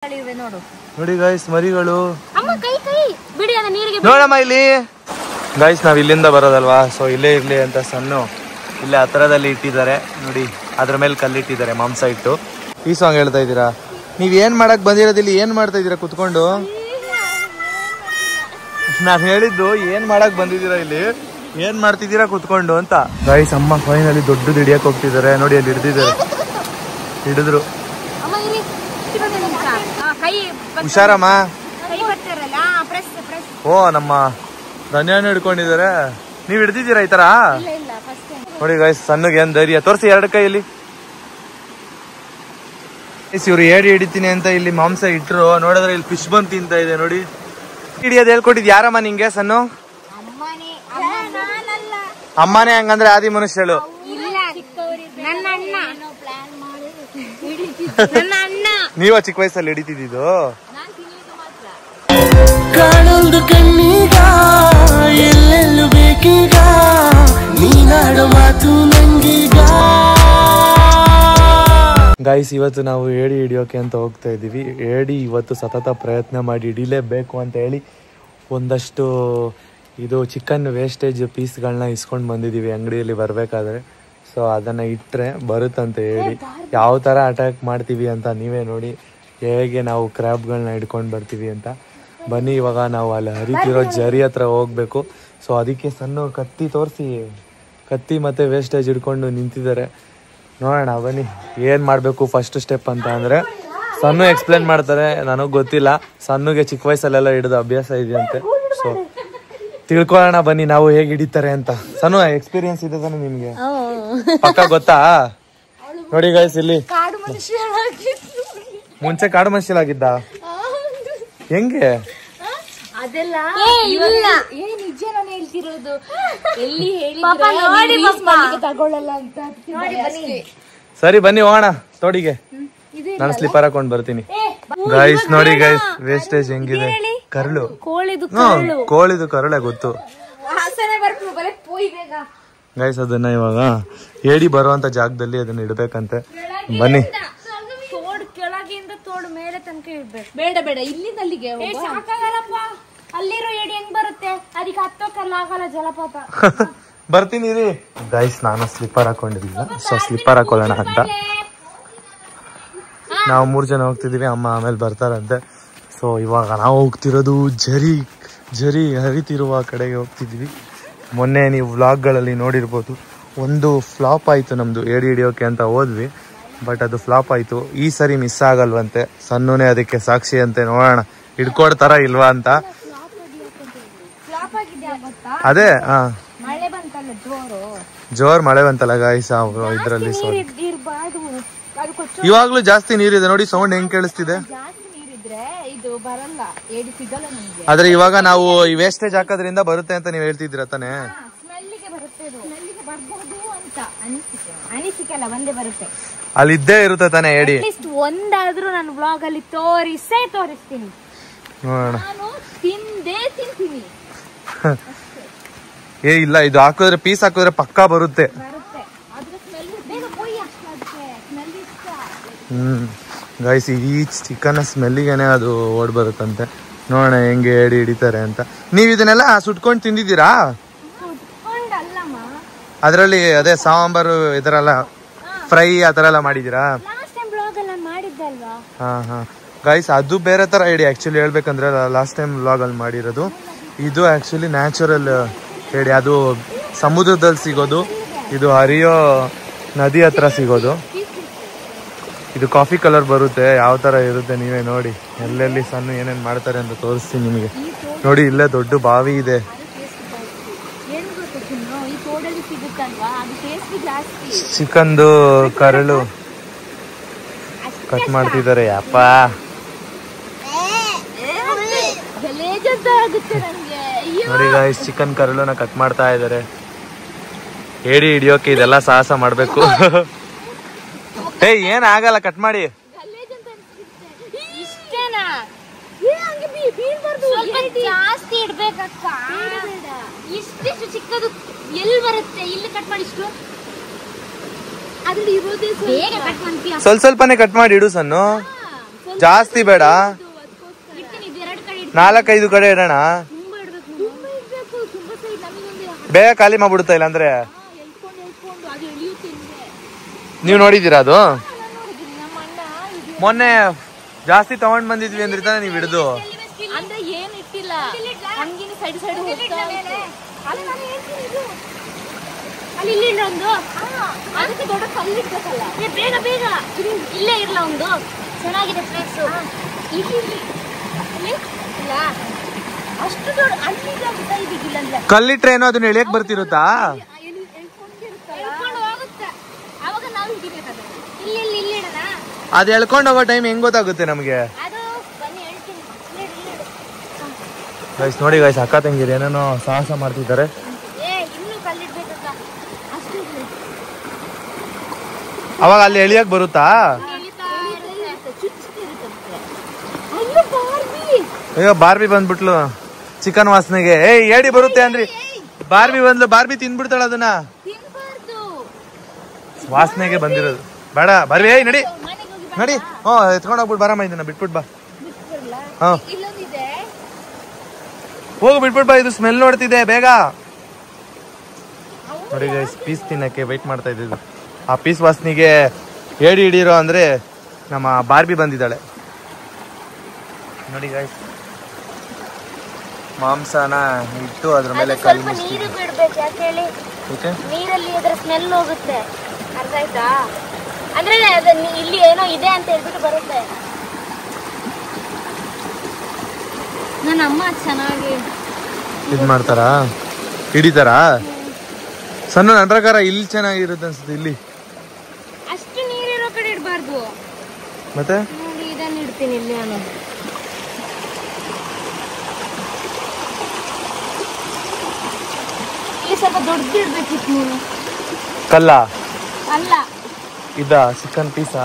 ನೋಡಿ ಗೈಸ್ ಮರಿಗಳು ನೋಡಮ್ಮ ಇಲ್ಲಿ ಗೈಸ್ ನಾವ್ ಇಲ್ಲಿಂದ ಬರೋದಲ್ವಾ, ಸೊ ಇಲ್ಲೇ ಇರ್ಲಿ ಅಂತ ಸಣ್ಣ ಇಲ್ಲೇ ಹತ್ರದಲ್ಲಿ ಇಟ್ಟಿದ್ದಾರೆ ನೋಡಿ, ಅದ್ರ ಮೇಲೆ ಕಲ್ಲಿಟ್ಟಿದ್ದಾರೆ ಮಾಂಸ ಇಟ್ಟು. ಈ ಸಾಂಗ್ ಹೇಳ್ತಾ ಇದ್ದೀರಾ? ನೀವ್ ಏನ್ ಮಾಡಕ್ ಬಂದಿರೋದಿಲ್ಲ, ಏನ್ ಮಾಡ್ತಾ ಇದೀರಾ ಕುತ್ಕೊಂಡು? ನಾವ್ ಹೇಳಿದ್ದು ಏನ್ ಮಾಡಕ್ ಬಂದಿದ್ದೀರಾ ಇಲ್ಲಿ, ಏನ್ ಮಾಡ್ತಿದ್ದೀರಾ ಕುತ್ಕೊಂಡು ಅಂತ. ಗೈಸ್ ಅಮ್ಮ ಫೈನಲಿ ದೊಡ್ಡದು ಹಿಡಿಯಕ್ ಹೋಗ್ತಿದ್ದಾರೆ ನೋಡಿ, ಅಲ್ಲಿ ಹಿಡಿದ್ರು. ಹುಷಾರಮ್ಮ. ಓ ನಮ್ಮ ಧನ್ಯನ ಹಿಡ್ಕೊಂಡಿದ್ದಾರೆ, ನೀವ್ ಹಿಡ್ದಿದ್ದೀರಾ ಈ ತರ? ನೋಡಿ ಗೈಸ್ ಸಣ್ಣಗೆ ಏನ್ ಧೈರ್ಯ ತೋರಿಸಿ, ಎರಡು ಕೈಯಲ್ಲಿ. ಇವ್ರು ಏಡಿ ಹಿಡಿತೀನಿ ಅಂತ ಇಲ್ಲಿ ಮಾಂಸ ಇಟ್ರು, ನೋಡಿದ್ರೆ ಇಲ್ಲಿ ಫಿಶ್ ಬಂದ್ ತಿಂತ ಇದೆ ನೋಡಿ. ಹಿಡಿಯೋದು ಹೇಳ್ಕೊಟ್ಟಿದ್ ಯಾರಮ್ಮ ನಿಂಗೆ ಸಣ್ಣ? ಅಮ್ಮನೇ ಹಂಗಂದ್ರೆ ಆದಿ ಮನುಷ್ಯಳು. ನೀವ ಚಿಕ್ಕ ವಯಸ್ಸಲ್ಲಿ ಹಿಡಿತಿದ್ದು? ಕಾಣೊಂದು ಕಣ್ಣೀಗ ಎಲ್ಲೆಲ್ಲೂ ಬೇಕೀಗ, ನೀನಾಡೋ ಮಾತು ನಂಗೀಗ. ಗೈಸ್ ಇವತ್ತು ನಾವು ಏಡಿ ಹಿಡಿಯೋಕೆ ಅಂತ ಹೋಗ್ತಾ ಇದೀವಿ. ಏಡಿ ಇವತ್ತು ಸತತ ಪ್ರಯತ್ನ ಮಾಡಿ ಹಿಡಿಲೇಬೇಕು ಅಂತ ಹೇಳಿ ಒಂದಷ್ಟು ಇದು ಚಿಕನ್ ವೇಸ್ಟೇಜ್ ಪೀಸ್ಗಳನ್ನ ಇಸ್ಕೊಂಡು ಬಂದಿದ್ದೀವಿ ಅಂಗಡಿಯಲ್ಲಿ ಬರಬೇಕಾದ್ರೆ. ಸೊ ಅದನ್ನು ಇಟ್ಟರೆ ಬರುತ್ತಂತೆ ಹೇಳಿ. ಯಾವ ಥರ ಅಟ್ಯಾಕ್ ಮಾಡ್ತೀವಿ ಅಂತ ನೀವೇ ನೋಡಿ, ಹೇಗೆ ನಾವು ಕ್ರ್ಯಾಬ್ಗಳನ್ನ ಹಿಡ್ಕೊಂಡು ಬರ್ತೀವಿ ಅಂತ. ಬನ್ನಿ ಇವಾಗ ನಾವು ಅಲ್ಲಿ ಹರಿತಿರೋ ಜರಿ ಹತ್ರ ಹೋಗ್ಬೇಕು. ಸೊ ಅದಕ್ಕೆ ಸಣ್ಣ ಕತ್ತಿ ತೋರಿಸಿ, ಕತ್ತಿ ಮತ್ತು ವೇಸ್ಟೇಜ್ ಹಿಡ್ಕೊಂಡು ನಿಂತಿದ್ದಾರೆ. ನೋಡೋಣ ಬನ್ನಿ ಏನು ಮಾಡಬೇಕು ಫಸ್ಟ್ ಸ್ಟೆಪ್ ಅಂತ. ಅಂದರೆ ಸಣ್ಣ ಎಕ್ಸ್ಪ್ಲೇನ್ ಮಾಡ್ತಾರೆ, ನನಗೆ ಗೊತ್ತಿಲ್ಲ. ಸಣ್ಣಗೆ ಚಿಕ್ಕ ವಯಸ್ಸಲ್ಲೆಲ್ಲ ಹಿಡಿದು ಅಭ್ಯಾಸ ಇದೆಯಂತೆ. ಸೊ ತಿಳ್ಕೊಳ್ಳೋಣ ಬನ್ನಿ ನಾವು ಹೇಗೆ ಹಿಡಿತಾರೆ ಅಂತ. ಸಣ್ಣ ಎಕ್ಸ್ಪೀರಿಯನ್ಸ್ ಇದೆ ತಾನೆ ನಿಮ್ಗೆ? ಪಕ್ಕ ಗೊತ್ತಾ? ನೋಡಿ ಗೈಸ್ ಇಲ್ಲಿ ಮುಂಚೆ ಕಾಡು ಮನುಷ್ಯಲಾಗಿದ್ದ ಹೆಂಗೆ? ಸರಿ ಬನ್ನಿ ಹೋಗೋಣ ತೋಡಿಗೆ. ನಾನು ಸ್ಲಿಪ್ಪರ್ ಹಾಕೊಂಡ್ ಬರ್ತೀನಿ. ಗೈಸ್ ನೋಡಿ ಗೈಸ್ ವೇಸ್ಟೇಜ್ ಹೆಂಗಿದೆ. ಕರಳು, ಕೋಳಿದು ಕರಳೆ ಗೊತ್ತು ಗೈಸ್. ಅದನ್ನ ಇವಾಗ ಏಡಿ ಬರುವಂತ ಜಾಗದಲ್ಲಿ ಅದನ್ನ ಇಡ್ಬೇಕಂತೆ. ಬನ್ನಿ ಕೆಳಗಿಂದ ತೋಡ್ ಮೇಲೆ ತನಕ ಇಡ್ಬೇಕು. ಬೇಡ ಬೇಡ ಇಲ್ಲಿಂದ ಅಲ್ಲಿಗೆ ಸಾಕಾಗಲ್ಲಪ್ಪ. ಅಲ್ಲಿರೋ ಏಡಿ ಹೆಂಗ್ ಬರುತ್ತೆ? ಅದಕ್ಕೆ ಹತ್ತೋಕಲ್ಲ ಆಗಲ್ಲ ಜಲಪಾತ. ಬರ್ತೀನಿ ರೀ ಗೈಸ್. ನಾನು ಸ್ಲಿಪ್ಪರ್ ಹಾಕೊಂಡಿದ್ದಿಲ್ಲ, ಸೊ ಸ್ಲಿಪ್ಪರ್ ಹಾಕೊಳ್ಳೋಣ ಅಂತ. ನಾವು 3 ಜನ ಹೋಗ್ತಿದೀವಿ, ಅಮ್ಮ ಆಮೇಲೆ ಬರ್ತಾರಂತೆ. ಸೊ ಇವಾಗ ನಾವು ಹೋಗ್ತಿರೋದು ಜರಿ ಹರಿತಿರುವ ಕಡೆಗೆ ಹೋಗ್ತಿದ್ವಿ. ಮೊನ್ನೆ ನೀವು ವ್ಲಾಗ್ಗಳಲ್ಲಿ ನೋಡಿರ್ಬೋದು, ಒಂದು ಫ್ಲಾಪ್ ಆಯಿತು ನಮ್ಮದು. ಏಡಿ ಹಿಡಿಯೋಕೆ ಅಂತ ಹೋದ್ವಿ, ಬಟ್ ಅದು ಫ್ಲಾಪ್ ಆಯಿತು. ಈ ಸರಿ ಮಿಸ್ ಆಗಲ್ವಂತೆ. ಸಣ್ಣನೇ ಅದಕ್ಕೆ ಸಾಕ್ಷಿ ಅಂತೆ. ನೋಡೋಣ ಹಿಡ್ಕೊಡ್ತಾರ ಇಲ್ವಾ ಅಂತ. ಅದೇ ಜೋರ್ ಮಳೆ ಬಂತಲ್ಲ ಗಾಯ್ಸ್ ಇದ್ರಲ್ಲಿ. ಇವಾಗ್ಲೂ ಜಾಸ್ತಿ ನೀರಿದೆ ನೋಡಿ, ಸೌಂಡ್ ಹೆಂಗ್ ಕೇಳಿಸ್ತಿದೆ. ಆದ್ರೆ ಇವಾಗ ನಾವು ಈ ವೇಸ್ಟೇಜ್ ಹಾಕೋದ್ರಿಂದ ಬರುತ್ತೆ ಅಂತ ನೀವ್ ಹೇಳ್ತಿದ್ದೀರ ತಾನೆ? ಅಲ್ಲಿ ಇದ್ದೇ ಇರುತ್ತೆ ತಾನೆ ಏಡಿ. ಒಂದಾದ್ರೂ ನನ್ನ ವ್ಲಾಗ್ ಅಲ್ಲಿ ತೋರಿಸ್ತೀನಿ. ನಾನು ತಿಂತೀನಿ. ಏ ಇಲ್ಲ, ಇದು ಹಾಕಿದ್ರೆ ಪೀಸ್ ಹಾಕಿದ್ರೆ ಪಕ್ಕಾ ಬರುತ್ತೆ. ಗೈಸ್ ಈ ಚಿಕನ್ ಸ್ಮೆಲ್ಲಿಗೆನೆ ಅದು ಓಡ್ ಬರುತ್ತಂತೆ. ನೋಡೋಣ ಹೆಂಗೆ ಏಡಿ ಹಿಡಿತಾರೆ ಅಂತ. ನೀವ್ ಇದನ್ನೆಲ್ಲ ಸುಟ್ಕೊಂಡು ತಿಂದಿದ್ದೀರಾ? ಅದ್ರಲ್ಲಿ ಅದೇ ಸಾಂಬಾರು ಇದರೆಲ್ಲ ಫ್ರೈ ಆತರ ಎಲ್ಲ ಮಾಡಿದೀರಾ? ಹಾ ಗೈಸ್ ಅದು ಬೇರೆ ತರ ಏಡಿ. ಆಕ್ಚುಲಿ ಹೇಳ್ಬೇಕಂದ್ರೆ ಲಾಸ್ಟ್ ಟೈಮ್ ವ್ಲಾಗ್ ಅಲ್ಲಿ ಮಾಡಿರೋದು ಇದು ಆಕ್ಚುಲಿ ನ್ಯಾಚುರಲ್ ಏಡಿ. ಅದು ಸಮುದ್ರದಲ್ಲಿ ಸಿಗೋದು, ಇದು ಹರಿಯೋ ನದಿ ಹತ್ರ ಸಿಗೋದು. ಇದು ಕಾಫಿ ಕಲರ್ ಬರುತ್ತೆ. ಯಾವ ತರ ಇರುತ್ತೆ ನೀವೇ ನೋಡಿ. ಎಲ್ಲೆಲ್ಲಿ ಸಣ್ಣ ಏನೇನ್ ಮಾಡ್ತಾರೆ ಅಂತ ತೋರಿಸ್ತೀನಿ ನಿಮಗೆ. ನೋಡಿ ಇಲ್ಲೇ ದೊಡ್ಡ ಬಾವಿ ಇದೆ. ಚಿಕನ್ದು ಕರಳು ಕಟ್ ಮಾಡ್ತಿದ್ದಾರೆ. ಯಪ್ಪ ನೋಡಿ ಗಾಯ್ಸ್, ಚಿಕನ್ ಕರಳುನ ಕಟ್ ಮಾಡ್ತಾ ಇದ್ದಾರೆ. ಏಡಿ ಹಿಡಿಯೋಕೆ ಇದೆಲ್ಲ ಸಾಹಸ ಮಾಡ್ಬೇಕು. ಏನ್ ಆಗಲ್ಲ, ಕಟ್ ಮಾಡಿ. ಜಾಸ್ತಿ ಇಡ್ಬೇಕಕ್ಕ. ಇಷ್ಟು ಚಿಕ್ಕದು ಎಲ್ಲಿ ಬರುತ್ತೆ? ಇಲ್ಲಿ ಕಟ್ ಮಾಡಿ. ಇಷ್ಟು ಸ್ವಲ್ಪ ಸ್ವಲ್ಪನೇ ಕಟ್ ಮಾಡಿ ಇಡು ಸಣ್ಣ. ಜಾಸ್ತಿ ಬೇಡ, 4-5 ಕಡೆ ಇಡೋಣ. ಬೇಗ ಖಾಲಿ ಮಾಡ್ಬಿಡುತ್ತಾ ಇಲ್ಲ ಅಂದ್ರೆ. ನೀವು ನೋಡಿದೀರಾ ಅದು? ಮೊನ್ನೆ ಜಾಸ್ತಿ ತಗೊಂಡ್ ಬಂದಿದ್ವಿ ಅಂದ್ರೆ ತಾನೆ ನೀವು ಹಿಡಿದು. ಅಂದ್ರೆ ಏನ್ ಇಟ್ಟಿಲ್ಲ, ಹಂಗಿನ ಸೈಡ್ ಸೈಡ್ ಅಲ್ಲಿ ಇಲ್ಲಿ ಒಂದು ಅದಕ್ಕೆ ದೊಡ್ಡ ಕಲ್ಲು ಇಡ್ಬೇಕಲ್ಲ. ಬೇಗ ಬೇಗ ಇಲ್ಲೇ ಇರ್ಲ ಒಂದು ಚೆನ್ನಾಗಿದೆ ಪ್ಲೇಸ್. ಇಲ್ಲ ಅಷ್ಟು ದೊಡ್ಡ ಅಲ್ಲಿ ಇದಿಲ್ಲ ಅಂದ್ರೆ ಕಲ್ಲಿಟ್ರೆ ಏನೋ ಅದನ್ನ ಎಳಿಯಕ್ ಬರ್ತಿರುತ್ತಾ? ಹೋಗುತ್ತೆ ಅವಾಗ ನಾವು ಹಿಡಿಬೇಕಾದ್ರೆ. ಇಲ್ಲಿ ಇಲ್ಲಿ ಇಲ್ಲಿ ಇಡೋಣ. ಅದು ಎಳ್ಕೊಂಡು ಹೋಗೋ ಟೈಮ್ ಹೆಂಗ್ ಗೊತ್ತಾಗುತ್ತೆ ನಮ್ಗೆ? ಅದು ಬನ್ನಿ ಹೇಳ್ತೀನಿ. ಗೈಸ್ ನೋಡಿ ಗೈಸ್, ಅಕ್ಕ ತಂಗಿರು ಏನೇನೋ ಸಾಹಸ ಮಾಡ್ತಿದ್ದಾರೆ. ಅವಾಗ ಅಲ್ಲಿ ಎಳಿಯಕ್ ಬರುತ್ತಾ? ಅಯ್ಯೋ ಬಾರ್ಬಿ ಬಂದ್ಬಿಟ್ಲು ಚಿಕನ್ ವಾಸನೆಗೆ. ಏಡಿ ಬರುತ್ತೆ ಅಂದ್ರಿ, ಬಾರ್ಬಿ ಬಂದ್ಲು. ಬಾರ್ಬಿ ತಿನ್ಬಿಡ್ತಾಳ ಅದನ್ನ, ವಾಸನೆಗೆ ಬಂದಿರೋದು. ಬೇಡ ಬಾರ್ಬಿ, ನಡಿ ನಡಿ. ಎತ್ಕೊಂಡ್ ಹೋಗ್ಬಿಟ್ಟು ಬಾರಮ್ಮ, ಇದನ್ನ ಬಿಟ್ಬಿಟ್ ಬಾ. ಹೋಗು ಬಿಟ್ಬಿಟ್ ಬಾ, ಇದು ಸ್ಮೆಲ್ ನೋಡ್ತಿದೆ. ಬೇಗ ನೋಡಿ ಗೈಸ್, ಪೀಸ್ ತಿನ್ನಕ್ಕೆ ವೆಯ್ಟ್ ಮಾಡ್ತಾ ಇದ್ದಿದ್ದು. ಆ ಪೀಸ್ ವಾಸನೆಗೆ ಏಡಿ ಹಿಡೀರೋ ಅಂದ್ರೆ ನಮ್ಮ ಬಾರ್ಬಿ ಬಂದಿದ್ದಾಳೆ. ನೋಡಿ ಗೈಸ್, ಮಾಂಸನ ಇಟ್ಟು ಅದ್ರ ಮೇಲೆ ಕಲ್ಲು ನೀರು ಬಿಡ್ಬೇಕು. ಯಾಕೆ ಹೇಳಿ? ನೀರಲ್ಲಿ ಅದ್ರ ಸ್ಮೆಲ್ ಹೋಗುತ್ತೆ, ಅರ್ಥ ಆಯ್ತಾ? ಅಂದ್ರೆ ಇಲ್ಲಿ ಏನೋ ಇದೆ ಅಂತ ಹೇಳ್ಬಿಟ್ಟು ಬರುತ್ತೆ. ನನ್ನ ಅಮ್ಮ ಚೆನ್ನಾಗಿ ಇದ್ ಮಾಡ್ತಾರಾ, ಹಿಡಿತಾರಾ? ಸಣ್ಣ ನನ್ನ ಪ್ರಕಾರ ಇಲ್ಲಿ ಚೆನ್ನಾಗಿರುತ್ತೆ ಅನ್ಸುತ್ತೆ. ಇಲ್ಲಿ ಅಷ್ಟು ನೀರಿರೋ ಕಡೆ ಇಡಬಾರ್ದು. ಮತ್ತೆ ನೋಡಿ ಇದನ್ನ ಇಡ್ತೀನಿ ಇಲ್ಲಿ ನಾನು. ಇಲ್ಲಿ ಸ್ವಲ್ಪ ದೊಡ್ಡದು ಇಡ್ಬೇಕಿತ್ತು ನೀನು. ಕಲ್ಲ ಅಲ್ಲ, ಇದ ಚಿಕನ್ ಪೀಸಾ?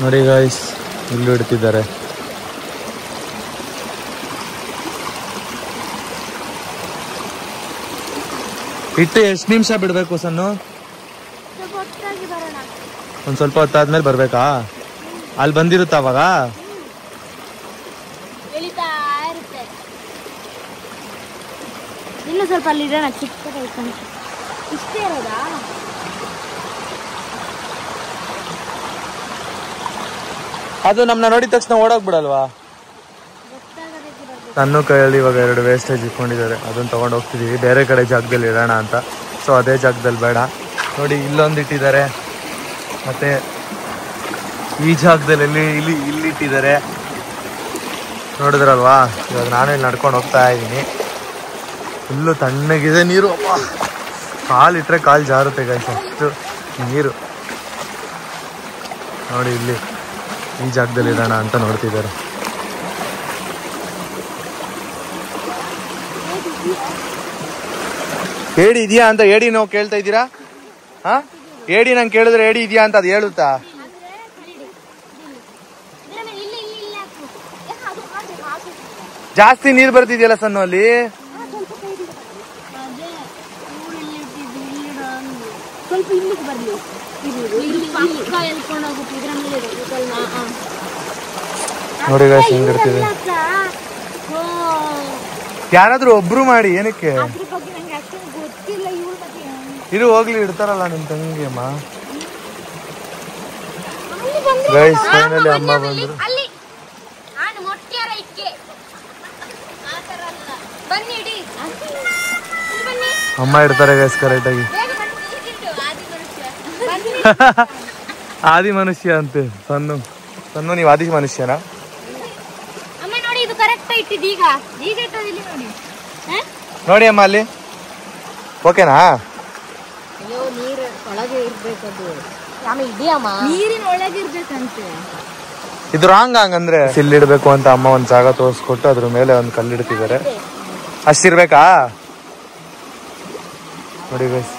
ನೋಡಿ ಗಾಯ್ಸ್, ಇಲ್ಲೂ ಇಡ್ತಿದ್ದಾರೆ. ಇಟ್ಟು ಎಷ್ಟು ನಿಮಿಷ ಬಿಡ್ಬೇಕು ಸಣ್ಣ? ಒಂದ್ ಸ್ವಲ್ಪ ಹೊತ್ತಾದ್ಮೇಲೆ ಬರ್ಬೇಕಾ? ಅಲ್ಲಿ ಬಂದಿರುತ್ತ ಅವಾಗ? ಇನ್ನು ಸ್ವಲ್ಪ ಅಲ್ಲಿ ಇಡೋಣ. ಚಿಕ್ಕ ಇಷ್ಟೇ ಇರೋದಾ? ಅದು ನಮ್ನ ನೋಡಿದ ತಕ್ಷಣ ಓಡೋಗ್ಬಿಡಲ್ವಾ? ನನ್ನ ಕೈಯಲ್ಲಿ ಇವಾಗ 2 ವೇಸ್ಟೇಜ್ ಇಟ್ಕೊಂಡಿದ್ದಾರೆ. ಅದನ್ನ ತಗೊಂಡು ಹೋಗ್ತಿದೀವಿ ಬೇರೆ ಕಡೆ ಜಾಗದಲ್ಲಿ ಇಡೋಣ ಅಂತ. ಸೊ ಅದೇ ಜಾಗದಲ್ಲಿ ಬೇಡ. ನೋಡಿ ಇಲ್ಲೊಂದು ಇಟ್ಟಿದ್ದಾರೆ, ಮತ್ತೆ ಈ ಜಾಗದಲ್ಲಿ ಇಲ್ಲಿ ಇಟ್ಟಿದ್ದಾರೆ. ನೋಡಿದ್ರಲ್ವಾ? ಇವಾಗ ನಾನು ಇಲ್ಲಿ ನಡ್ಕೊಂಡು ಹೋಗ್ತಾ ಇದ್ದೀನಿ. ಫುಲ್ಲು ತಣ್ಣಗಿದೆ ನೀರು. ಅಪ್ಪ, ಕಾಲಿಟ್ರೆ ಕಾಲು ಜಾರುತ್ತೆ ಗೈಸ್, ಅಷ್ಟು ನೀರು. ನೋಡಿ ಇಲ್ಲಿ ಈ ಜಾಗದಲ್ಲಿ ಇಡೋಣ ಅಂತ ನೋಡ್ತಿದ್ದಾರೆ. ಏಡಿ ಇದೆಯಾ ಅಂತ ಏಡಿ ನಾವು ಕೇಳ್ತಾ ಇದ್ದೀರಾ? ಹಾ, ಏಡಿ ನಂಗೆ ಕೇಳಿದ್ರೆ ಏಡಿ ಇದೆಯಾ ಅಂತ ಅದು ಹೇಳುತ್ತಾ? ಜಾಸ್ತಿ ನೀರು ಬರ್ತಿದ್ಯಲ್ಲ ಸಣ್ಣ ಅಲ್ಲಿ. ನೋಡಿ ಗಾಯ್ಸ್ ಹೆಂಗಿರ್ತಿದೆ. ಯಾರಾದ್ರೂ ಒಬ್ರು ಮಾಡಿ, ಏನಕ್ಕೆ ಇರು ಹೋಗ್ಲಿ, ಇಡ್ತಾರಲ್ಲ ನಿಮ್ ತಂಗಿ ಅಮ್ಮ. ಗೈಸ್ ಫೈನಲಿ ಅಮ್ಮ ಬಂದ್ರು. ಅಮ್ಮ ಇಡ್ತಾರೆ ಗೈಸ್ ಕರೆಕ್ಟ್ ಆಗಿ. ಆದಿ ಮನುಷ್ಯ ಅಂತೆ ಸಣ್ಣ. ನೀವು ಆದಿ ಮನುಷ್ಯನಾ? ನೋಡಿ ಅಮ್ಮ ಅಲ್ಲಿ. ಓಕೆನಾ? ನೀರು ಒಳಗೆ ಇರ್ಬೇಕದು. ನೀರಿನ ಒಳಗೆ ಇರ್ಬೇಕಂತೆ. ಇದು ರಾಂಗ್ ಹಂಗಂದ್ರೆ ಇಲ್ಲಿಡ್ಬೇಕು ಅಂತ ಅಮ್ಮ ಒಂದ್ ಜಾಗ ತೋರಿಸ್ಕೊಟ್ಟು ಅದ್ರ ಮೇಲೆ ಒಂದ್ ಕಲ್ಲಿಡ್ತಿದ್ದಾರೆ. ಅಷ್ಟಿರ್ಬೇಕಾ? ನೋಡಿ ಗೈಸ್,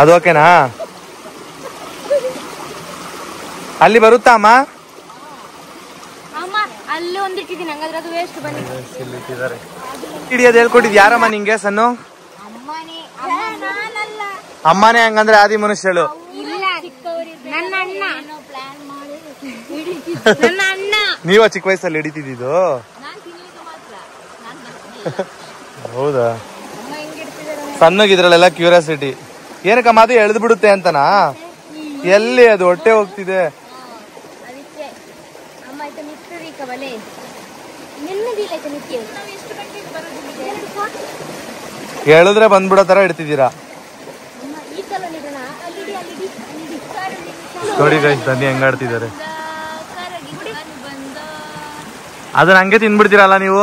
ಅದು ಓಕೆನಾ? ಅಲ್ಲಿ ಬರುತ್ತಾ ಅಮ್ಮ? ಅಲ್ಲಿ ಒಂದಿಟ್ಟಿದ್ದೀನಿ, ಹಂಗಾದ್ರೆ ಅದು ವೇಸ್ಟ್. ಬನ್ನಿ ಹಿಡಿಯೋದು ಹೇಳ್ಕೊಟ್ಟಿದ್ ಯಾರಮ್ಮ ನಿಂಗೆ ಸಣ್ಣ? ಅಮ್ಮನೇ ಹಂಗಂದ್ರೆ ಆದಿ ಮನುಷ್ಯಳು. ನನ್ನ ಅಣ್ಣ. ನನ್ನ ಅಣ್ಣ. ನೀವ ಚಿಕ್ಕ ವಯಸ್ಸಲ್ಲಿ ಹಿಡಿತಿದ್ದು? ಹೌದಾ? ಸಣ್ಣಗಿದ್ರಲ್ಲೆಲ್ಲ ಕ್ಯೂರಿಯಾಸಿಟಿ. ಏನಕ್ಕಮ್ಮ ಅದು ಎಳ್ದು ಬಿಡುತ್ತೆ ಅಂತನಾ? ಎಲ್ಲಿ ಅದು ಹೊಟ್ಟೆ ಹೋಗ್ತಿದೆ? ಹೇಳಿದ್ರೆ ಬಂದ್ಬಿಡೋ ತರ ಇಡ್ತಿದ್ದೀರಾ ನೋಡಿ ಗೈಸ್. ದನಿ ಹೆಂಗಾಡ್ತಿದ್ದಾರೆ. ಅದನ್ನ ಹಂಗೆ ತಿನ್ಬಿಡ್ತೀರಲ್ಲ ನೀವು.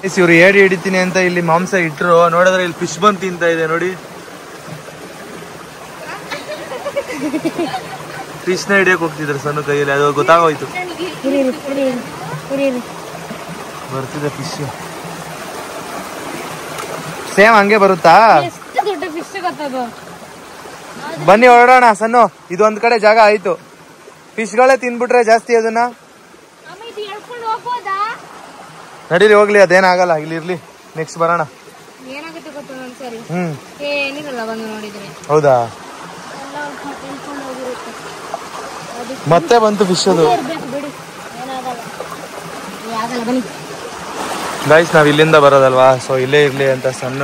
ಇವ್ರು ಏಡಿ ಹಿಡಿತೀನಿ ಅಂತ ಇಲ್ಲಿ ಮಾಂಸ ಇಟ್ರು, ನೋಡಿದ್ರೆ ಇಲ್ಲಿ ಫಿಶ್ ಬಂದ್ ತಿಂತ ಇದೆ ನೋಡಿ. ಫಿಶ್ನ ಹಿಡಿಯಕ್ ಹೋಗ್ತಿದ್ರು ಸಣ್ಣ ಕೈಯಲ್ಲಿ, ಅದು ಗೊತ್ತಾಗೋಯ್ತು. ಬರ್ತಿದೆ ಫಿಶ್. ಸೇಮ್ ಹಂಗೆ ಬರುತ್ತಾ? ಬನ್ನಿ ಹೊರಡೋಣ ಸಣ್ಣ. ಇದೊಂದ್ ಕಡೆ ಜಾಗ ಆಯ್ತು. ಫಿಶ್ಗಳೇ ತಿನ್ಬಿಟ್ರೆ ಜಾಸ್ತಿ ಅದನ್ನ. ನಡೀರಿ ಹೋಗ್ಲಿ, ಅದೇನಾಗಲ್ಲ, ಇಲ್ಲಿ ಇರ್ಲಿ. ನೆಕ್ಸ್ಟ್ ಬರೋಣ. ಹೌದಾ? ಮತ್ತೆ ಬಂತು ಫಿಶ್ ಅದು. ಗೈಸ್ ನಾವ್ ಇಲ್ಲಿಂದ ಬರೋದಲ್ವಾ, ಸೊ ಇಲ್ಲೇ ಇರ್ಲಿ ಅಂತ ಸಣ್ಣ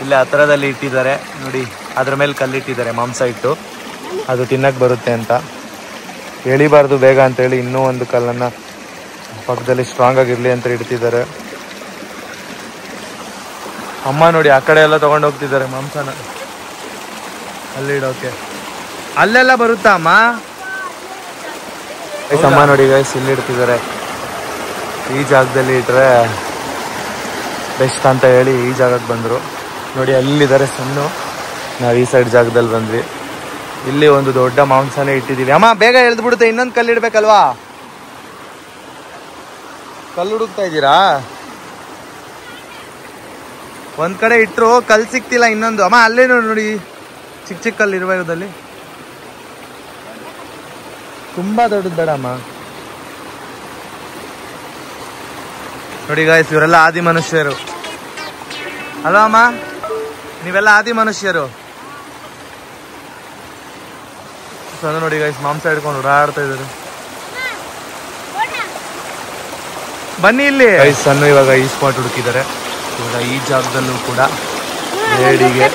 ಇಲ್ಲೇ ಹತ್ರದಲ್ಲಿ ಇಟ್ಟಿದ್ದಾರೆ ನೋಡಿ. ಅದ್ರ ಮೇಲೆ ಕಲ್ಲಿಟ್ಟಿದ್ದಾರೆ ಮಾಂಸ ಇಟ್ಟು, ಅದು ತಿನ್ನಕ್ ಬರುತ್ತೆ ಅಂತ. ಎಳಿಬಾರ್ದು ಬೇಗ ಅಂತ ಹೇಳಿ ಇನ್ನೂ ಒಂದು ಕಲ್ಲನ್ನ ಪಕ್ಕದಲ್ಲಿ ಸ್ಟ್ರಾಂಗ್ ಆಗಿರ್ಲಿ ಅಂತ ಇಡ್ತಿದ್ದಾರೆ. ಅಮ್ಮ ನೋಡಿ ಆ ಕಡೆ ಎಲ್ಲ ತಗೊಂಡು ಹೋಗ್ತಿದ್ದಾರೆ ಮಾಂಸನ ಅಲ್ಲಿ ಇಡೋಕೆ. ಅಲ್ಲೆಲ್ಲ ಬರುತ್ತಾ ಅಮ್ಮ? ಅಮ್ಮ ನೋಡಿ ಗೈಸ್ ಇಲ್ಲಿ ಇಡ್ತಿದ್ದಾರೆ. ಈ ಜಾಗದಲ್ಲಿ ಇಟ್ರೆ ಬೆಸ್ಟ್ ಅಂತ ಹೇಳಿ ಈ ಜಾಗಕ್ಕೆ ಬಂದ್ರು ನೋಡಿ. ಅಲ್ಲಿದ್ದಾರೆ ಸಣ್ಣ, ನಾವು ಈ ಸೈಡ್ ಜಾಗದಲ್ಲಿ ಬಂದ್ವಿ. ಇಲ್ಲಿ ಒಂದು ದೊಡ್ಡ ಮಾಂಸನೇ ಇಟ್ಟಿದೀವಿ. ಅಮ್ಮ ಬೇಗ ಎಳ್ದು ಬಿಡುತ್ತೆ, ಇನ್ನೊಂದು ಕಲ್ಲು ಇಡ್ಬೇಕಲ್ವಾ? ಕಲ್ಲು ಹುಡುಕ್ತಾ ಇದ್ದೀರಾ? ಒಂದ್ ಕಡೆ ಇಟ್ರು ಕಲ್ಲು ಸಿಕ್ತಿಲ್ಲ, ಇನ್ನೊಂದು. ಅಮ್ಮ ಅಲ್ಲೇ ನೋಡಿ ಚಿಕ್ಕ ಚಿಕ್ಕ ಕಲ್ಲು ಇರುವಾಗದಲ್ಲಿ. ತುಂಬಾ ದೊಡ್ಡದು ಬೇಡ ಅಮ್ಮ. ನೋಡಿ ಗಾಯ್ಸ್, ಇವರೆಲ್ಲ ಆದಿ ಮನುಷ್ಯರು ಅಲ್ವಾ ಅಮ್ಮ? ನೀವೆಲ್ಲ ಆದಿ ಮನುಷ್ಯರು. ಸಣ್ಣ ನೋಡಿ ಗಾಯ್ಸ್ ಮಾಂಸ ಹಿಡ್ಕೊಂಡು ಓಡಾಡ್ತಾ ಇದ್ದಾರೆ. ಬನ್ನಿ ಇಲ್ಲಿ. ಸಣ್ಣ ಇವಾಗ ಈ ಸ್ಪಾಟ್ ಹುಡುಕಿದ್ದಾರೆ. ಇವಾಗ ಈ ಜಾಗದಲ್ಲೂ ಕೂಡ ಏಡಿಗೆ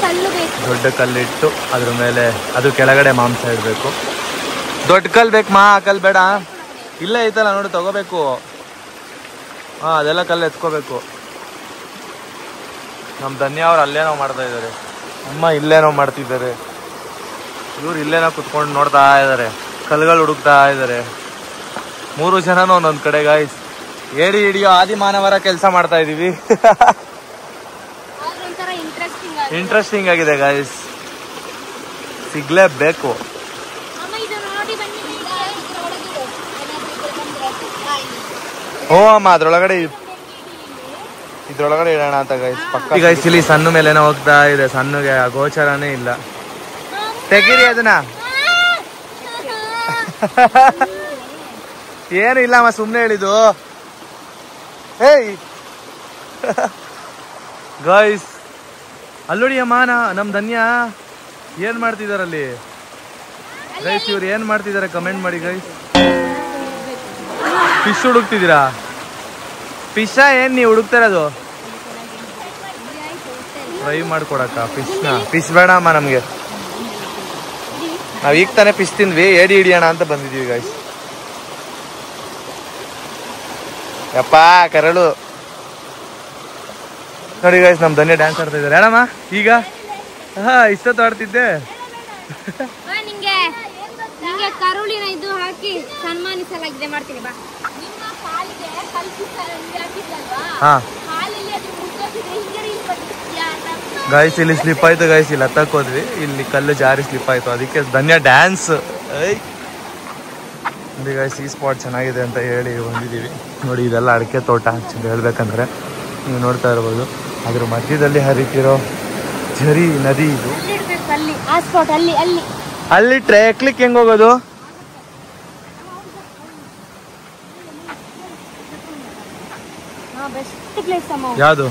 ದೊಡ್ಡ ಕಲ್ಲಿಟ್ಟು ಅದ್ರ ಮೇಲೆ ಅದು ಕೆಳಗಡೆ ಮಾಂಸ ಇಡಬೇಕು. ದೊಡ್ಡ ಕಲ್ ಬೇಕು ಮಾ, ಆ ಕಲ್ ಬೇಡ. ಇಲ್ಲೇ ಐತಲ್ಲ ನೋಡಿ, ತಗೋಬೇಕು. ಹಾ, ಅದೆಲ್ಲ ಕಲ್ಲು ಎತ್ಕೋಬೇಕು. ನಮ್ ಧನ್ಯ ಅವ್ರು ಅಲ್ಲೇನೋ ಮಾಡ್ತಾ ಇದ್ದಾರೆ, ಅಮ್ಮ ಇಲ್ಲೇನೋ ಮಾಡ್ತಿದ್ದಾರೆ, ಇವ್ರು ಇಲ್ಲೇನೋ ಕುತ್ಕೊಂಡು ನೋಡ್ತಾ ಇದ್ದಾರೆ, ಕಲ್ಗಳು ಹುಡುಕ್ತಾ ಇದ್ದಾರೆ. 3 ಜನನೂ ಒಂದೊಂದ್ ಕಡೆ ಗಾಯ್ಸ್. ಏಡಿ ಹಿಡಿಯೋ ಆದಿ ಮಾನವರ ಕೆಲಸ ಮಾಡ್ತಾ ಇದೀವಿ. ಇಂಟ್ರೆಸ್ಟಿಂಗ್ ಆಗಿದೆ ಗಾಯ್ಸ್, ಸಿಗ್ಲೇಬೇಕು. ಓ ಅಮ್ಮ ಅದ್ರೊಳಗಡೆ ಇದ್ರೊಳಗಡೆ ಇಡೋಣ ಅಂತ ಗೈಸ್. ಪಕ್ಕ ಗೈಸ್ ಇಲ್ಲಿ ಸಣ್ಣ ಮೇಲೆನೋ ಹೋಗ್ತಾ ಇದೆ. ಸಣ್ಣಗೆ ಗೋಚರನೇ ಇಲ್ಲ. ತೆಗೀರಿ ಅದನ್ನ. ಏನು ಇಲ್ಲಮ್ಮ, ಸುಮ್ನೆ ಹೇಳಿದ್ದು. ಏಯ್ ಗೈಸ್ ಅಲ್ಲೋಡಿ ಅಮ್ಮ, ನಮ್ ಧನ್ಯ ಏನ್ ಮಾಡ್ತಿದಾರಲ್ಲಿ ಗೈಸ್. ಇವ್ರು ಏನ್ ಮಾಡ್ತಿದಾರೆ ಕಮೆಂಟ್ ಮಾಡಿ ಗೈಸ್. ಫಿಶ್ ಹುಡುಕ್ತಿದ್ದೀರಾ? ಫಿಶ್ ಏನ್ ನೀವು ಹುಡುಕ್ತಾ ಇರೋದು? ಫ್ರೈ ಮಾಡ್ಕೊಡಕ್ಕ ಫಿಶ್ನ? ಫಿಶ್ ಬೇಡ ಅಮ್ಮ ನಮ್ಗೆ. ನಾವ್ ಈಗ ತಾನೇ ಫಿಶ್ ತಿಂದ್ವಿ, ಏಡಿ ಹಿಡಿಯೋಣ ಅಂತ ಬಂದಿದೀವಿ ಗೈಸ್. ಯಪ್ಪಾ ಕರಳು ನೋಡಿ ಗೈಸ್, ನಮ್ ಧನ್ಯ ಡ್ಯಾನ್ಸ್ ಆಡ್ತಾ ಇದಾರೆ. ಹೇಳಮ್ಮ ಈಗ. ಹಾ, ಇಷ್ಟೊತ್ತು ಆಡ್ತಿದ್ದೆ. ನಿಂಗೆ ಕರುಳಿನ ಇದು ಹಾಕಿ ಸನ್ಮಾನಿಸಲಾಗಿದೆ. ಮಾಡ್ತೀನಿ ಬಾ. ಗೈಸ್ ಇಲ್ಲಿ ಸ್ಲಿಪ್ ಆಯ್ತು ಗೈಸ್, ಇಲ್ಲಿ ಹತ್ತಕ್ ಹೋದ್ವಿ, ಇಲ್ಲಿ ಕಲ್ಲು ಜಾರಿ ಸ್ಲಿಪ್ ಆಯ್ತು, ಅದಕ್ಕೆ ಧನ್ಯ ಡ್ಯಾನ್ಸ್. ನೋಡಿ ಗೈಸ್ ಈ ಸ್ಪಾಟ್ ಚೆನ್ನಾಗಿದೆ ಅಂತ ಹೇಳಿ ಬಂದಿದ್ದೀವಿ ನೋಡಿ. ಇದೆಲ್ಲ ಅಡಿಕೆ ತೋಟ ಆಕ್ಚುಲಿ ಹೇಳ್ಬೇಕಂದ್ರೆ, ನೀವು ನೋಡ್ತಾ ಇರ್ಬೋದು. ಅದ್ರ ಮಧ್ಯದಲ್ಲಿ ಹರಿತಿರೋ ಝರಿ ನದಿ ಇದು. ಅಲ್ಲಿ ಟ್ರೆಕ್ಲಿಕ್ ಹೆಂಗ್ ಹೋಗೋದು? ಬೆಸ್ಟ್ ಪ್ಲೇಸ್ ಅಮ್ಮ. ಯಾವುದು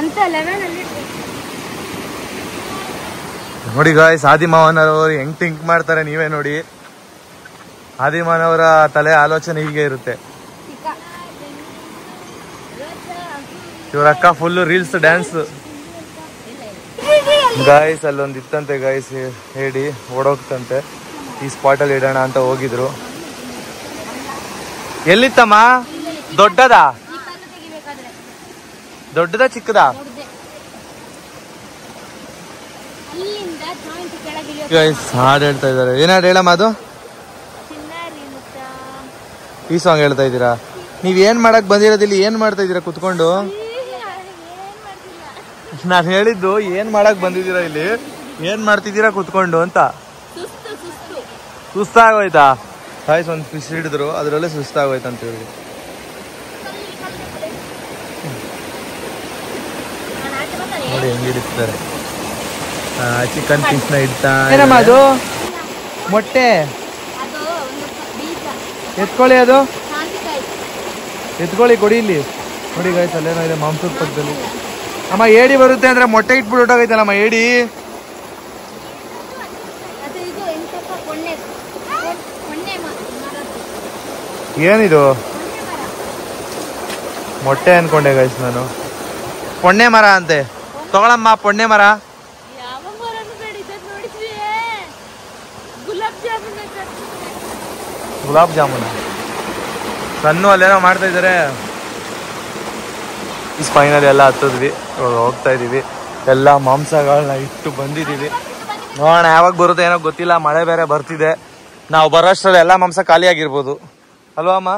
ಅಂತ 11 ಅಲ್ಲಿ ನೋಡಿ ಗಾಯ್ಸ್, ಆದಿಮಾವನವರು ಹೆಂಗ್ ಥಿಂಕ್ ಮಾಡ್ತಾರೆ ನೀವೇ ನೋಡಿ. ಆದಿಮಾನವರ ತಲೆ ಆಲೋಚನೆ ಹೀಗೆ ಇರುತ್ತೆ. ಇವ್ರ ಅಕ್ಕ ಫುಲ್ ರೀಲ್ಸ್ ಡ್ಯಾನ್ಸ್. ಗಾಯ್ಸ್ ಅಲ್ಲೊಂದು ಇತ್ತಂತೆ ಗಾಯ್ಸ್, ಹೇಳಿ ಓಡೋಗ್ತಂತೆ. ಈ ಸ್ಪಾಟ್ ಅಲ್ಲಿ ಇಡೋಣ ಅಂತ ಹೋಗಿದ್ರು. ಎಲ್ಲಿತ್ತಮ್ಮ? ದೊಡ್ಡದಾ ಚಿಕ್ಕದಾ? ಗೈಸ್ ಹಾಡು ಹೇಳ್ತಾ ಇದಾರೆ. ಏನ್ ಹಾಡು ಹೇಳಮ್ಮ? ಅದು ಈ ಸಾಂಗ್ ಹೇಳ್ತಾ ಇದ್ದೀರಾ? ನೀವ್ ಏನ್ ಮಾಡಕ್ ಬಂದಿರೋದಿಲ್ಲ, ಏನ್ ಮಾಡ್ತಾ ಇದೀರಾ ಕುತ್ಕೊಂಡು? ನಾನು ಹೇಳಿದ್ದು ಏನ್ ಮಾಡಕ್ ಬಂದಿದ್ದೀರಾ ಇಲ್ಲಿ, ಏನ್ ಮಾಡ್ತಿದ್ದೀರಾ ಕುತ್ಕೊಂಡು ಅಂತ. ಸುಸ್ತಾಗೋಯ್ತಾ? ಗಾಯ್ಸ್ ಒಂದ್ ಫಿಶ್ ಹಿಡಿದ್ರು, ಅದ್ರಲ್ಲೇ ಸುಸ್ತಾಗೋಯ್ತು ಅಂತ ಹೇಳಿ. ನೋಡಿ ಹೆಂಗ್ ಹಿಡಿಸ್ತಾರೆ. ಚಿಕನ್ ಪೀಸ್ ನ ಇಡ್ತಾ. ಏನಮ್ಮ ಅದು? ಮೊಟ್ಟೆ ಎತ್ಕೊಳ್ಳಿ, ಅದು ಎತ್ಕೊಳ್ಳಿ, ಕೊಡಿ ಇಲ್ಲಿ. ನೋಡಿ ಗಾಯ್ಸ್ ಅಲ್ಲೇನೋ ಇದೆ ಮಾಂಸದ ಪಕ್ಕದಲ್ಲಿ. ಅಮ್ಮ ಏಡಿ ಬರುತ್ತೆ ಅಂದ್ರೆ ಮೊಟ್ಟೆ ಇಟ್ಬಿಟ್ಟು ಹೊಟ್ಟೋಗೈತಲ್ಲಮ್ಮ ಏಡಿ. ಏನಿದು? ಮೊಟ್ಟೆ ಅನ್ಕೊಂಡೆ ಗಾಯ್ಸ್ ನಾನು. ಪೊಣ್ಣೆ ಮರ ಅಂತೆ. ತಗೊಳಮ್ಮ ಪೊಣ್ಣೆ ಮರ. ಗುಲಾಬ್ ಜಾಮೂನ್ ಸಣ್ಣ ಅಲ್ಲೇನೋ ಮಾಡ್ತಾ ಇದಾರೆ. ಫೈನಲ್ ಎಲ್ಲ ಹತ್ತಿದ್ವಿ, ಇವಾಗ ಹೋಗ್ತಾ ಇದೀವಿ. ಎಲ್ಲ ಮಾಂಸಗಳನ್ನ ಇಟ್ಟು ಬಂದಿದೀವಿ. ನೋಡೋಣ ಯಾವಾಗ ಬರುತ್ತೆ ಏನೋ ಗೊತ್ತಿಲ್ಲ. ಮಳೆ ಬೇರೆ ಬರ್ತಿದೆ. ನಾವು ಬರೋಷ್ಟರಲ್ಲಿ ಎಲ್ಲ ಮಾಂಸ ಖಾಲಿ ಆಗಿರ್ಬೋದು ಅಲ್ವಾ ಅಮ್ಮ?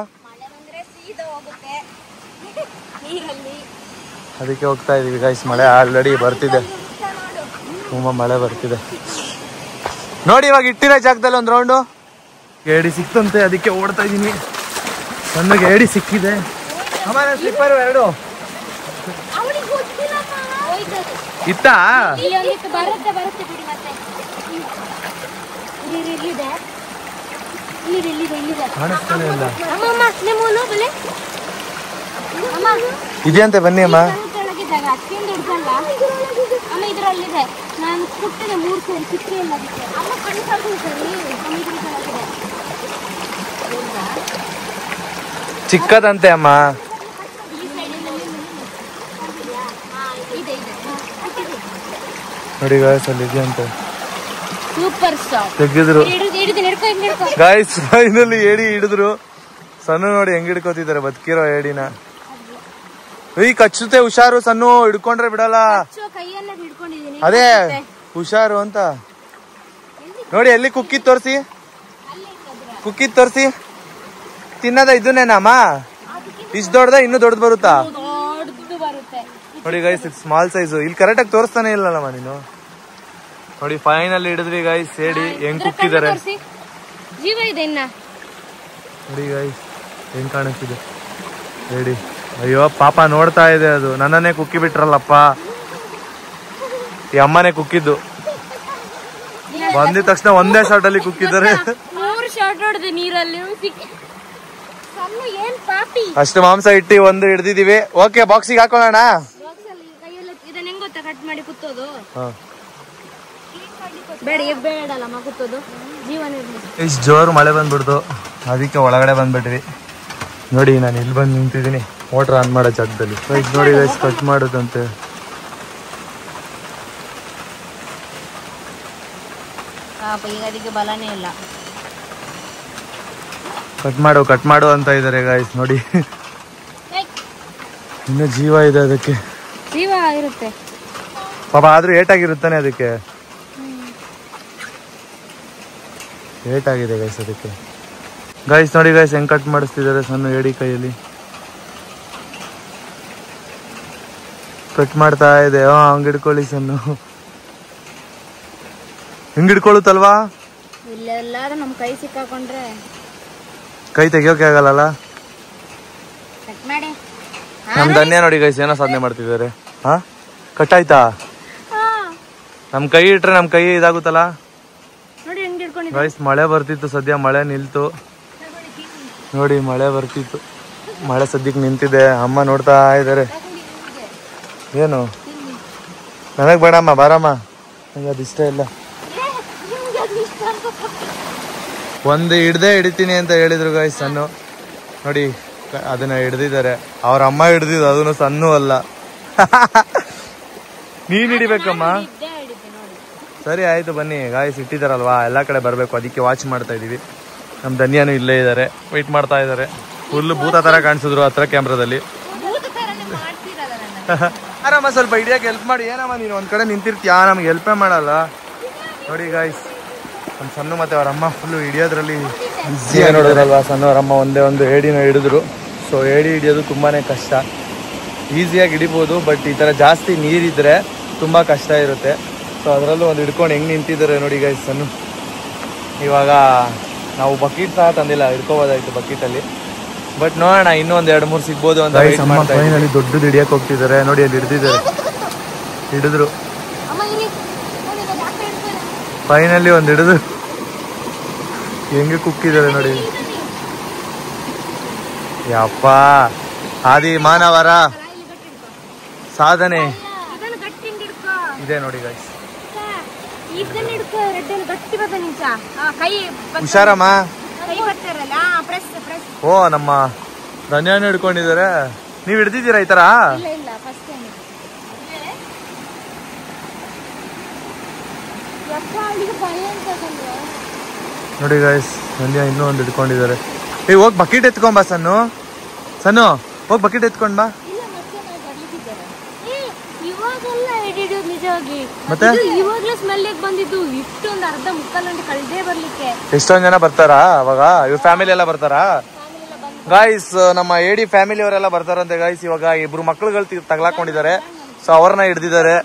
ಅದಕ್ಕೆ ಹೋಗ್ತಾ ಇದೀವಿ ಗೈಸ್. ಮಳೆ ಆಲ್ರೆಡಿ ಬರ್ತಿದೆ, ತುಂಬಾ ಮಳೆ ಬರ್ತಿದೆ. ನೋಡಿ ಇವಾಗ ಇಟ್ಟಿರೋ ಜಾಗದಲ್ಲಿ ಒಂದು ರೌಂಡು ಏಡಿ ಸಿಕ್ತಂತೆ, ಅದಕ್ಕೆ ಓಡ್ತಾ ಇದೀನಿ. ನನಗೆ ಏಡಿ ಸಿಕ್ಕಿದೆ. ಅಮ್ಮ ಸ್ಲಿಪ್ಪರ್ ಎರಡು ಇತ್ತಾ? ಇದೆ ಅಂತೆ, ಬನ್ನಿ ಅಮ್ಮ. ಚಿಕ್ಕದಂತೆ ಅಮ್ಮ. ನೋಡಿ ಗಾಯ್ಸ್ ಅಲ್ಲಿ ಇದೆ ಅಂತೆ. ತೆಗೆದ್ರು ಗಾಯ್ಸ್, ಫೈನಲಿ ಏಡಿ ಹಿಡಿದ್ರು. ಸಣ್ಣ ನೋಡಿ ಹೆಂಗ್ ಹಿಡ್ಕೋತಿದ್ದಾರೆ ಬದುಕಿರೋ ಏಡಿನ. ಈ ಕಚ್ಚುತ್ತೆ, ಹುಷಾರು ಸಣ್ಣ, ಹಿಡ್ಕೊಂಡ್ರೆ ಬಿಡಲ್ಲ. ಅದೇ ಹುಷಾರು ಅಂತ ನೋಡಿ. ಎಲ್ಲಿ ಕುಕ್ಕಿದ್ ತೋರ್ಸಿ, ಕುಕ್ಕಿದ್ ತೋರ್ಸಿ. ತಿನ್ನದ ಇದನ್ನೇನಮ್ಮ? ಇಷ್ಟು ದೊಡ್ಡದ, ಇನ್ನೂ ದೊಡ್ಡದು ಬರುತ್ತಾ? ನೋಡಿ ಗೈಸ್, ಇದು ಸ್ಮಾಲ್ ಸೈಜ್. ಇಲ್ಲಿ ಕರೆಕ್ಟಾಗಿ ತೋರಿಸ್ತಾನೆ ಇಲ್ಲಲ್ಲಮ್ಮ ನೀನು. ನೋಡಿ ಫೈನಲ್ ಹಿಡಿದ್ವಿ ಗೈಸ್ ಏಡಿ. ಹೆಂಗ್ ಕುಕ್ಕಿದ್ದಾರೆ ನೋಡಿ ಗೈಸ್, ಹೆಂಗ್ ಕಾಣಿಸ್ತಿದೆ ಏಡಿ. ಅಯ್ಯೋ ಪಾಪ ನೋಡ್ತಾ ಇದೆ ಅದು. ನನ್ನನ್ನೇ ಕುಕ್ಕಿ ಬಿಟ್ರಲ್ಲಪ್ಪ. ಈ ಅಮ್ಮನೇ ಕುಕ್ಕಿದ್ದು. ಬಂದಿದ ತಕ್ಷಣ ಒಂದೇ ಶಾರ್ಟ್ ಅಲ್ಲಿ ಕುಕ್ಕಿದ್ದಾರೆ. ಅಷ್ಟು ಮಾಂಸ ಇಟ್ಟು ಒಂದು ಹಿಡ್ದಿದೀವಿ. ಓಕೆ, ಬಾಕ್ಸಿಗೆ ಹಾಕೊಳ್ಳೋಣ. ಇಷ್ಟು ಜೋರು ಮಳೆ ಬಂದ್ಬಿಡ್ತು, ಅದಕ್ಕೆ ಒಳಗಡೆ ಬಂದ್ಬಿಟ್ವಿ. ನೋಡಿ ನಾನು ಇಲ್ಲಿ ಬಂದು ನಿಂತಿದ್ದೀನಿ ಮೋಟರ್ ಆನ್ ಮಾಡೋ ಜಾಗದಲ್ಲಿ. ನೋಡಿ ಕಟ್ ಮಾಡೋದಂತೆ. ಕಟ್ ಮಾಡು ಅಂತ ಇದಾರೆ ಗಾಯ್ಸ್. ನೋಡಿ ಇನ್ನು ಜೀವ ಇದೆ ಅದಕ್ಕೆ. ಜೀವ ಇರುತ್ತೆ ಪಾಪ, ಆದ್ರೂ ಏಟಾಗಿರುತ್ತಾನೆ ಅದಕ್ಕೆ. ಏಟಾಗಿದೆ ಗೈಸ್ ಅದಕ್ಕೆ. ಗೈಸ್ ನೋಡಿ ಗೈಸ್ ಹೆಂಗ್ ಕಟ್ ಮಾಡಿಸ್ತಿದ್ದಾರೆ ಸಣ್ಣ ಏಡಿ ಕೈಯಲ್ಲಿ. ಕಟ್ ಮಾಡ್ತಾ ಇದೆ. ಹಂಗ್ ಹಿಡ್ಕೊಳ್ಳಿ ಸಣ್ಣ. ಹಿಂಗ್ ಹಿಡ್ಕೊಳ್ಳುತ್ತಲ್ವಾ? ಇಲ್ಲೆಲ್ಲಾರು ನಮ್ ಕೈ ಸಿಕ್ಕಾಕೊಂಡ್ರೆ ಕೈ ತೆಗಿಯೋಕೆ ಆಗಲ್ಲ. ನಮ್ ಧನ್ಯ ನೋಡಿ ಗೈಸ್ ಏನೋ ಸಾಧನೆ ಮಾಡ್ತಿದ್ದಾರೆ. ಹಾ, ಕಟ್ ಆಯ್ತಾ? ನಮ್ ಕೈ ಇಟ್ರೆ ನಮ್ ಕೈ ಇದಾಗುತ್ತಲ್ಲ ಗೈಸ್. ಮಳೆ ಬರ್ತಿತ್ತು, ಸದ್ಯ ಮಳೆ ನಿಲ್ತು. ನೋಡಿ ಮಳೆ ಬರ್ತಿತ್ತು. ಮಳೆ ಸದ್ಯಕ್ಕೆ ನಿಂತಿದೆ. ಅಮ್ಮ ನೋಡ್ತಾ ಇದ್ದಾರೆ. ಏನು ನನಗೆ ಬೇಡಮ್ಮ, ಬಾರಮ್ಮ, ನಂಗೆ ಅದು ಇಷ್ಟ ಇಲ್ಲ. ಒಂದು ಹಿಡಿತೀನಿ ಅಂತ ಹೇಳಿದ್ರು ಗಾಯ್ಸ್. ಸಣ್ಣ ನೋಡಿ ಅದನ್ನ ಹಿಡ್ದಿದ್ದಾರೆ. ಅವ್ರ ಅಮ್ಮ ಹಿಡ್ದಿದ್ದು, ಅದನ್ನು ಸಣ್ಣ ಅಲ್ಲ. ನೀನ್ ಹಿಡಿಬೇಕಮ್ಮ. ಸರಿ ಆಯ್ತು, ಬನ್ನಿ ಗಾಯ್ಸ್. ಇಟ್ಟಿದಾರಲ್ವಾ, ಎಲ್ಲಾ ಕಡೆ ಬರ್ಬೇಕು, ಅದಕ್ಕೆ ವಾಚ್ ಮಾಡ್ತಾ ಇದೀವಿ. ನಮ್ ಧನ್ಯಾನು ಇಲ್ಲೇ ಇದ್ದಾರೆ, ವೆಯ್ಟ್ ಮಾಡ್ತಾ ಇದ್ದಾರೆ. ಫುಲ್ ಭೂತ ತರ ಕಾಣಿಸಿದ್ರು ಹತ್ರ ಕ್ಯಾಮ್ರಾದಲ್ಲಿ. ಆರಾಮ ಸ್ವಲ್ಪ ಹಿಡಿಯಕ್ಕೆ ಹೆಲ್ಪ್ ಮಾಡಿ. ಏನಮ್ಮ ನೀನು ಒಂದ್ ಕಡೆ ನಿಂತಿರ್ತೀಯಾ, ನಮ್ಗೆ ಹೆಲ್ಪೇ ಮಾಡಲ್ಲ. ನೋಡಿ ಗಾಯ್ಸ್, ನಮ್ಮ ಸಣ್ಣ ಮತ್ತೆ ಅವ್ರ ಅಮ್ಮ ಫುಲ್ ಹಿಡಿಯೋದ್ರಲ್ಲಿ ನೋಡಿದ್ರಲ್ವಾ. ಸಣ್ಣವರಮ್ಮ ಒಂದೇ ಒಂದು ಏಡಿನ ಹಿಡಿದ್ರು. ಸೊ ಏಡಿ ಹಿಡಿಯೋದು ತುಂಬಾನೇ ಕಷ್ಟ. ಈಸಿಯಾಗಿ ಹಿಡಿಬೋದು, ಬಟ್ ಈ ತರ ಜಾಸ್ತಿ ನೀರಿದ್ರೆ ತುಂಬಾ ಕಷ್ಟ ಇರುತ್ತೆ. ಸೊ ಅದರಲ್ಲೂ ಒಂದು ಹಿಡ್ಕೊಂಡು ಹೆಂಗ್ ನಿಂತಿದ್ದಾರೆ ನೋಡಿ ಗಾಯ್ಸ್. ಸಣ್ಣ ಇವಾಗ ನಾವು ಬಕೆಟ್ ಸಹ ತಂದಿಲ್ಲ, ಹಿಡ್ಕೋಬೋದಾಯ್ತು ಬಕೆಟಲ್ಲಿ. ಬಟ್ ನೋಡೋಣ, ಇನ್ನೂ ಒಂದು 2-3 ಸಿಗ್ಬೋದು ಅಂತ. ಫೈನಲಿ ದೊಡ್ಡದು ಹಿಡಿಯಕ್ಕೆ ಹೋಗ್ತಿದ್ದಾರೆ ನೋಡಿ. ಅಲ್ಲಿ ಹಿಡಿದ್ರು ಫೈನಲಿ ಒಂದು ಹಿಡಿದು ಹೆಂಗೆ ಕುಕ್ಕಿದ್ದಾರೆ ನೋಡಿ. ಯಪ್ಪ, ಆದಿ ಮಾನವರ ಸಾಧನೆ ಇದೆ ನೋಡಿ ಗೈಸ್. ಹುಷಾರಮ್ಮ. ಓ, ನಮ್ಮ ಧನ್ಯಾನು ಹಿಡ್ಕೊಂಡಿದ್ದಾರೆ. ನೀವ್ ಹಿಡ್ದಿದ್ದೀರಾ ಈ ತರ? ನೋಡಿ ಗೈಸ್, ಧನ್ಯಾ ಇನ್ನೂ ಒಂದು ಹಿಡ್ಕೊಂಡಿದ್ದಾರೆ. ಹೋಗಿ ಬಕೆಟ್ ಎತ್ಕೊಂಬಾ ಸನ್ನು. ಹೋಗಿ ಬಕೆಟ್ ಎತ್ಕೊಂಡ್ ಬಾ. ಮತ್ತೆ ಎಷ್ಟೊಂದ್ ಜನ ಬರ್ತಾರಾ ಅವಾಗ? ಇವ್ರ ಫ್ಯಾಮಿಲಿ ಎಲ್ಲ ಬರ್ತಾರಾ ಗಾಯ್ಸ್? ನಮ್ಮ ಏಡಿ ಫ್ಯಾಮಿಲಿ ಅವರೆಲ್ಲ ಬರ್ತಾರಂತೆ ಗಾಯ್ಸ್. ಇವಾಗ 2 ಮಕ್ಳುಗಳು ತಗ್ಲಾಕೊಂಡಿದ್ದಾರೆ. ಸೊ ಅವ್ರನ್ನ ಹಿಡ್ದಿದ್ದಾರೆ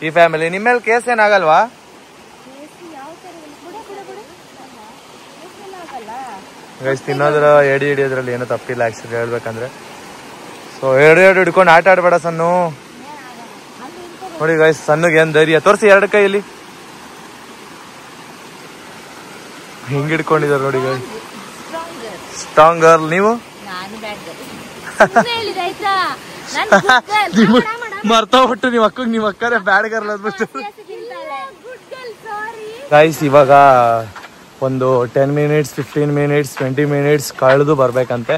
ಈ ಫ್ಯಾಮಿಲಿ. ನಿಮ್ಮೇಲೆ ಕೇಸ್ ಏನಾಗಲ್ವಾ ಗೈಸ್? ತಿನ್ನೋದ್ರ ಏಡಿ ಹಿಡಿಯೋದ್ರಲ್ಲಿ ಏನೋ ತಪ್ಪಿಲ್ಲ ಆಕ್ಚುಲಿ ಹೇಳ್ಬೇಕಂದ್ರೆ. ಸೊ ಏಡಿ ಹಿಡ್ಕೊಂಡು ಆಟ ಆಡ್ಬೇಡ ಸಣ್ಣು. ನೋಡಿ ಗೈಸ್, ಸಣ್ಣಗೆ ಏನ್ ಧೈರ್ಯ ತೋರಿಸಿ. 2 ಕೈಯಲ್ಲಿ ಹಿಂಗ್ ಹಿಡ್ಕೊಂಡಿದ್ದಾರೆ ನೋಡಿ ಗೈಸ್. ಸ್ಟ್ರಾಂಗ್ ಗರ್ಲ್ ನೀವು. ಮರ್ತೋಗ್ಬಿಟ್ಟು ನೀವ್ ಅಕ್ಕರೆ ಬ್ಯಾಡ್ ಗರ್ಲ್ ಅಂದ್ಬಿಟ್ಟು ಗೈಸ್. ಇವಾಗ ಒಂದು 10 ಮಿನಿಟ್ಸ್ 15 ಮಿನಿಟ್ಸ್ 20 ಮಿನಿಟ್ಸ್ ಕಳೆದು ಬರ್ಬೇಕಂತೆ.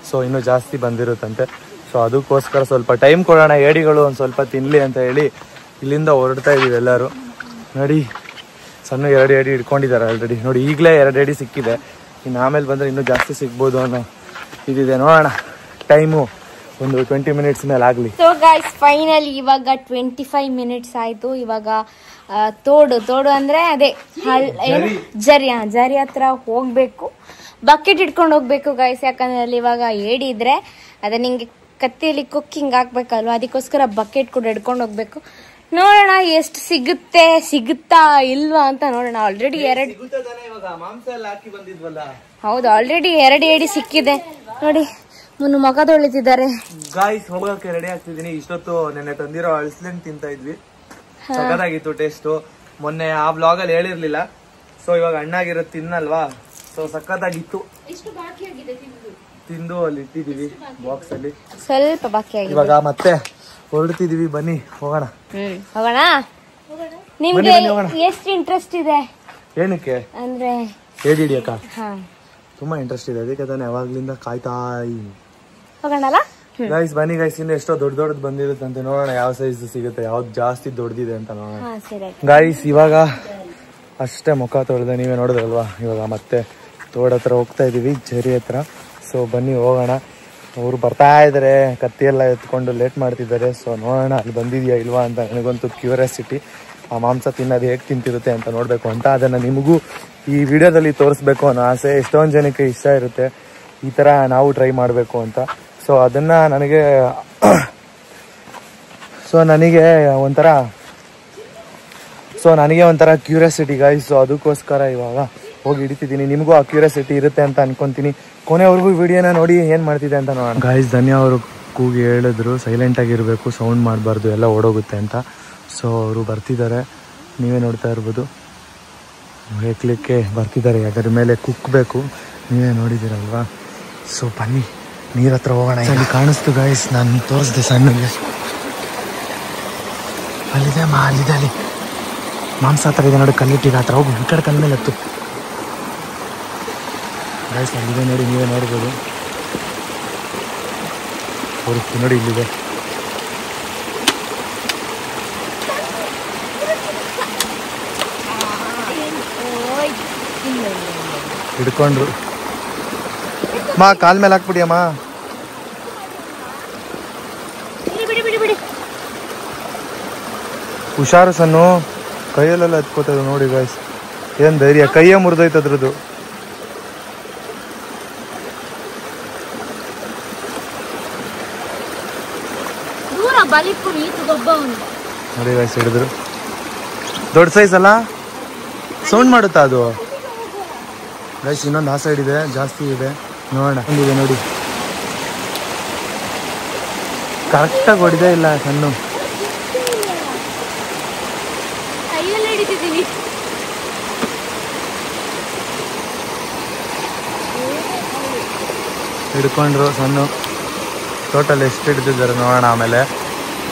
ಸೊ ಇನ್ನೂ ಜಾಸ್ತಿ ಬಂದಿರುತ್ತಂತೆ. ಸೊ ಅದಕ್ಕೋಸ್ಕರ ಸ್ವಲ್ಪ ಟೈಮ್ ಕೊಡೋಣ, ಏಡಿಗಳು ಒಂದು ಸ್ವಲ್ಪ ತಿನ್ಲಿ ಅಂತ ಹೇಳಿ ಇಲ್ಲಿಂದ ಹೊರಡ್ತಾ ಇದೀವಿ ಎಲ್ಲರೂ. ನೋಡಿ ಸಣ್ಣ 2 ಏಡಿ ಹಿಡ್ಕೊಂಡಿದ್ದಾರೆ ಆಲ್ರೆಡಿ. ನೋಡಿ ಈಗಲೇ 2 ಏಡಿ ಸಿಕ್ಕಿದೆ. ಇನ್ನು ಆಮೇಲೆ ಬಂದರೆ ಇನ್ನೂ ಜಾಸ್ತಿ ಸಿಗ್ಬೋದು ಅನ್ನೋ ಇದಿದೆ. ನೋಡೋಣ, ಟೈಮು ಒಂದು 20 ಮಿನಿಟ್ಸ್ ಮೇಲೆ ಆಗಲಿ. ಸೊ ಗೈಸ್, ಫೈನಲಿ ಇವಾಗ 25 ಮಿನಿಟ್ಸ್ ಆಯಿತು. ಇವಾಗ ತೋಡು ಅಂದರೆ ಅದೇ ಜರಿ ಹತ್ರ ಹೋಗಬೇಕು. ಬಕೆಟ್ ಇಟ್ಕೊಂಡು ಹೋಗ್ಬೇಕು ಗೈಸ್. ಯಾಕಂದ್ರೆ ಅಲ್ಲಿ ಇವಾಗ ಏಡಿ ಇದ್ರೆ ಅದೇ ನಿಂಗೆ ಕತ್ತಿಯಲ್ಲಿ ಕುಕ್ಕಿಂಗ್ ಹಾಕ್ಬೇಕಲ್ವ, ಅದಕ್ಕೋಸ್ಕರ ಬಕೆಟ್ ಕೂಡ ಹಿಡ್ಕೊಂಡು ಹೋಗ್ಬೇಕು. ನೋಡೋಣ ಎಷ್ಟು ಸಿಗುತ್ತಾ ಇಲ್ವಾ ಅಂತ ನೋಡೋಣ. ಆಲ್ರೆಡಿ 2 ಹೌದು, ಆಲ್ರೆಡಿ 2 ಏಡಿ ಸಿಕ್ಕಿದೆ ನೋಡಿ. ಮುಖ ತೊಳಿತಿದ್ದಾರೆ ಗಾಯ್ಸ್. ಹೋಗೋಕೆ ರೆಡಿ ಆಗ್ತಿದೀನಿ. ಇಷ್ಟೊತ್ತು ನೆನ್ನೆ ತಂದಿರೋ ಅಳಸ್ಲೆಂಟ್ ತಿಂತಾ ಇದ್ವಿ, ಸಖತ್ತಾಗಿತ್ತು ಟೇಸ್ಟು. ಮೊನ್ನೆ ಆ ಬ್ಲಾಗ್ ಅಲ್ಲಿ ಹೇಳಿರ್ಲಿಲ್ಲ. ಸೊ ಇವಾಗ ಹಣ್ಣಾಗಿರೋದು ತಿನ್ನಲ್ವಾ, ಸೊ ಸಖತ್ತಾಗಿತ್ತು. ತಿಂದು ಅಲ್ಲಿ ಇಟ್ಟಿದೀವಿ ಬಾಕ್ಸ್ ಅಲ್ಲಿ, ಸ್ವಲ್ಪ ಬಾಕಿ ಆಗಿದೆ. ಇವಾಗ ಮತ್ತೆ ಹೊರಡ್ತಿದೀವಿ, ಬನ್ನಿ ಹೋಗೋಣ. ನಿಮ್ಗೆ ಎಷ್ಟು ಇಂಟ್ರೆಸ್ಟ್ ಇದೆ? ಏನಕ್ಕೆ ಅಂದ್ರೆ ಏಡಿ ಹಿಡಿಯಕ್ಕ ತುಂಬಾ ಇಂಟ್ರೆಸ್ಟ್ ಇದೆ. ಅದಕ್ಕೆ ತಾನೇ ಯಾವಾಗ್ಲಿಂದ ಕಾಯ್ತಾ ಹೋಗೋಣಲ್ಲ ಗೈಸ್. ಬನ್ನಿ ಗೈಸ್, ಇನ್ನು ಎಷ್ಟೋ ದೊಡ್ಡದು ಬಂದಿರುತ್ತಂತೆ. ನೋಡೋಣ ಯಾವ ಸೈಜ್ ಸಿಗುತ್ತೆ, ಯಾವ್ದು ಜಾಸ್ತಿ ದೊಡ್ಡದಿದೆ ಅಂತ ನೋಡೋಣ ಗೈಸ್. ಇವಾಗ ಅಷ್ಟೇ ಮುಖ ತೊಳೆದ, ನೀವೇ ನೋಡಿದ್ರಲ್ವಾ. ಇವಾಗ ಮತ್ತೆ ತೋಡ್ ಹತ್ರ ಹೋಗ್ತಾ ಇದೀವಿ, ಜರಿ ಹತ್ರ. ಸೊ ಬನ್ನಿ ಹೋಗೋಣ. ಅವ್ರು ಬರ್ತಾ ಇದಾರೆ, ಕತ್ತಿ ಎಲ್ಲ ಎತ್ಕೊಂಡು ಲೇಟ್ ಮಾಡ್ತಿದ್ದಾರೆ. ಸೊ ನೋಡೋಣ ಅಲ್ಲಿ ಬಂದಿದ್ಯಾ ಇಲ್ವಾ ಅಂತ. ನನಗಂತೂ ಕ್ಯೂರಿಯಾಸಿಟಿ, ಆ ಮಾಂಸ ತಿನ್ನೋದು ಹೇಗೆ ತಿಂತಿರುತ್ತೆ ಅಂತ ನೋಡ್ಬೇಕು ಅಂತ. ಅದನ್ನ ನಿಮಗೂ ಈ ವಿಡಿಯೋದಲ್ಲಿ ತೋರಿಸ್ಬೇಕು ಅನ್ನೋ ಆಸೆ. ಎಷ್ಟೊಂದು ಜನಕ್ಕೆ ಇಷ್ಟ ಇರುತ್ತೆ ಈ ತರ ನಾವು ಟ್ರೈ ಮಾಡಬೇಕು ಅಂತ. ಸೊ ಅದನ್ನ ನನಗೆ ಒಂಥರ ಕ್ಯೂರಿಯಾಸಿಟಿ ಗಾಯ್ಸ್. ಸೊ ಅದಕ್ಕೋಸ್ಕರ ಇವಾಗ ಹೋಗಿ ಹಿಡಿತಿದ್ದೀನಿ. ನಿಮಗೂ ಆ ಕ್ಯೂರಿಯಾಸಿಟಿ ಇರುತ್ತೆ ಅಂತ ಅನ್ಕೊಂತೀನಿ. ಕೊನೆವರೆಗೂ ವಿಡಿಯೋನ ನೋಡಿ ಏನ್ ಮಾಡ್ತಿದೆ ಅಂತ ನೋಡೋಣ ಗಾಯ್ಸ್. ಧನ್ಯ ಅವರು ಕೂಗಿ ಹೇಳಿದ್ರು ಸೈಲೆಂಟ್ ಆಗಿರ್ಬೇಕು, ಸೌಂಡ್ ಮಾಡಬಾರ್ದು, ಎಲ್ಲ ಓಡೋಗುತ್ತೆ ಅಂತ. ಸೊ ಅವರು ಬರ್ತಿದ್ದಾರೆ, ನೀವೇ ನೋಡ್ತಾ ಇರ್ಬೋದು. ಹೇಕ್ಲಿಕ್ಕೆ ಬರ್ತಿದ್ದಾರೆ, ಅದರ ಮೇಲೆ ಕುಕ್ಕಬೇಕು, ನೀವೇ ನೋಡಿದ್ದೀರಲ್ವಾ. ಸೊ ಬನ್ನಿ ನೀರ್ ಹತ್ರ ಹೋಗೋಣ. ಅಲ್ಲಿ ಕಾಣಿಸ್ತು ಗಾಯ್ಸ್, ನಾನು ತೋರಿಸ್ದೆ ಸಣ್ಣಗೆ. ಅಲ್ಲಿದೆ ಅಲ್ಲಿದೆ, ಅಲ್ಲಿ ಮಾಂಸ ಹತ್ರ ಇದೆ ನೋಡಿ, ಕಲ್ಲಿಟ್ಟಿಗೆ ಹತ್ರ ಹೋಗು. ಈ ಕಡೆ ಕಲ್ಲ ಮೇಲೆ ಹತ್ತು ಗಾಯ್ಸ್. ಅಲ್ಲಿದೆ ನೋಡಿ, ನೀವೇ ನೋಡ್ಬೋದು. ತೋರಿಸ್ತು ನೋಡಿ, ಇಲ್ಲಿದೆ. ಹಿಡ್ಕೊಂಡ್ರು ಮಾ, ಕಾಲ್ ಮೇಲೆ ಹಾಕ್ಬಿಡಿ ಅಮ್ಮ. ಹುಷಾರು ಸನ್ನು, ಕೈಯಲ್ಲೆಲ್ಲ ಎತ್ಕೋತದ ನೋಡಿ ಗಾಯ್ಸ್. ಏನ್ ಧೈರ್ಯ, ಕೈಯೇ ಮುರಿದೈತೆ ಅದ್ರದ್ದು. ನೋಡಿ ಗಾಯ್ಸ್, ಹಿಡಿದ್ರು. ದೊಡ್ಡ ಸೈಜ್ ಅಲ್ಲ, ಸೌಂಡ್ ಮಾಡುತ್ತಾ ಅದು ಗೈಸ್. ಇನ್ನೊಂದು ಆ ಸೈಡ್ ಇದೆ, ಜಾಸ್ತಿ ಇದೆ ನೋಡೋಣ. ಒಂದಿದೆ ನೋಡಿ, ಕರೆಕ್ಟಾಗಿ ಹೊಡಿದೇ ಇಲ್ಲ ಸಣ್ಣ. ಹಿಡ್ಕೊಂಡ್ರು ಸಣ್ಣ. ಟೋಟಲ್ ಎಷ್ಟು ಹಿಡಿದಿದ್ದಾರೆ ನೋಡೋಣ ಆಮೇಲೆ.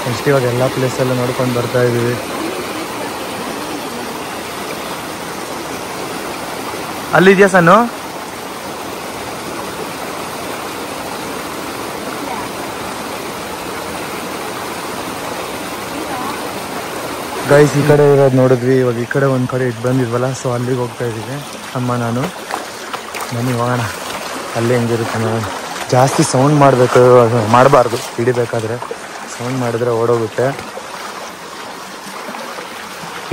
ನೆಕ್ಸ್ಟ್ ಇವಾಗ ಎಲ್ಲ ಪ್ಲೇಸಲ್ಲೂ ನೋಡ್ಕೊಂಡು ಬರ್ತಾ ಇದ್ದೀವಿ. ಅಲ್ಲಿದೆಯಾ ಸಣ್ಣ? ಗೈಸ್, ಈ ಕಡೆ ಇರೋದು ನೋಡಿದ್ವಿ. ಇವಾಗ ಈ ಕಡೆ ಒಂದು ಕಡೆ ಇಟ್ಟು ಬಂದಿದ್ವಲ್ಲ, ಸೊ ಅಲ್ಲಿಗೆ ಹೋಗ್ತಾ ಇದ್ದೀವಿ ಅಮ್ಮ ನಾನು. ಬನ್ನಿ ಹೋಗೋಣ, ಅಲ್ಲಿ ಹೆಂಗಿರುತ್ತೆ ನೋಡೋಣ. ಜಾಸ್ತಿ ಸೌಂಡ್ ಮಾಡಬಾರ್ದು ಹಿಡಿಬೇಕಾದ್ರೆ. ಸೌಂಡ್ ಮಾಡಿದ್ರೆ ಓಡೋಗುತ್ತೆ.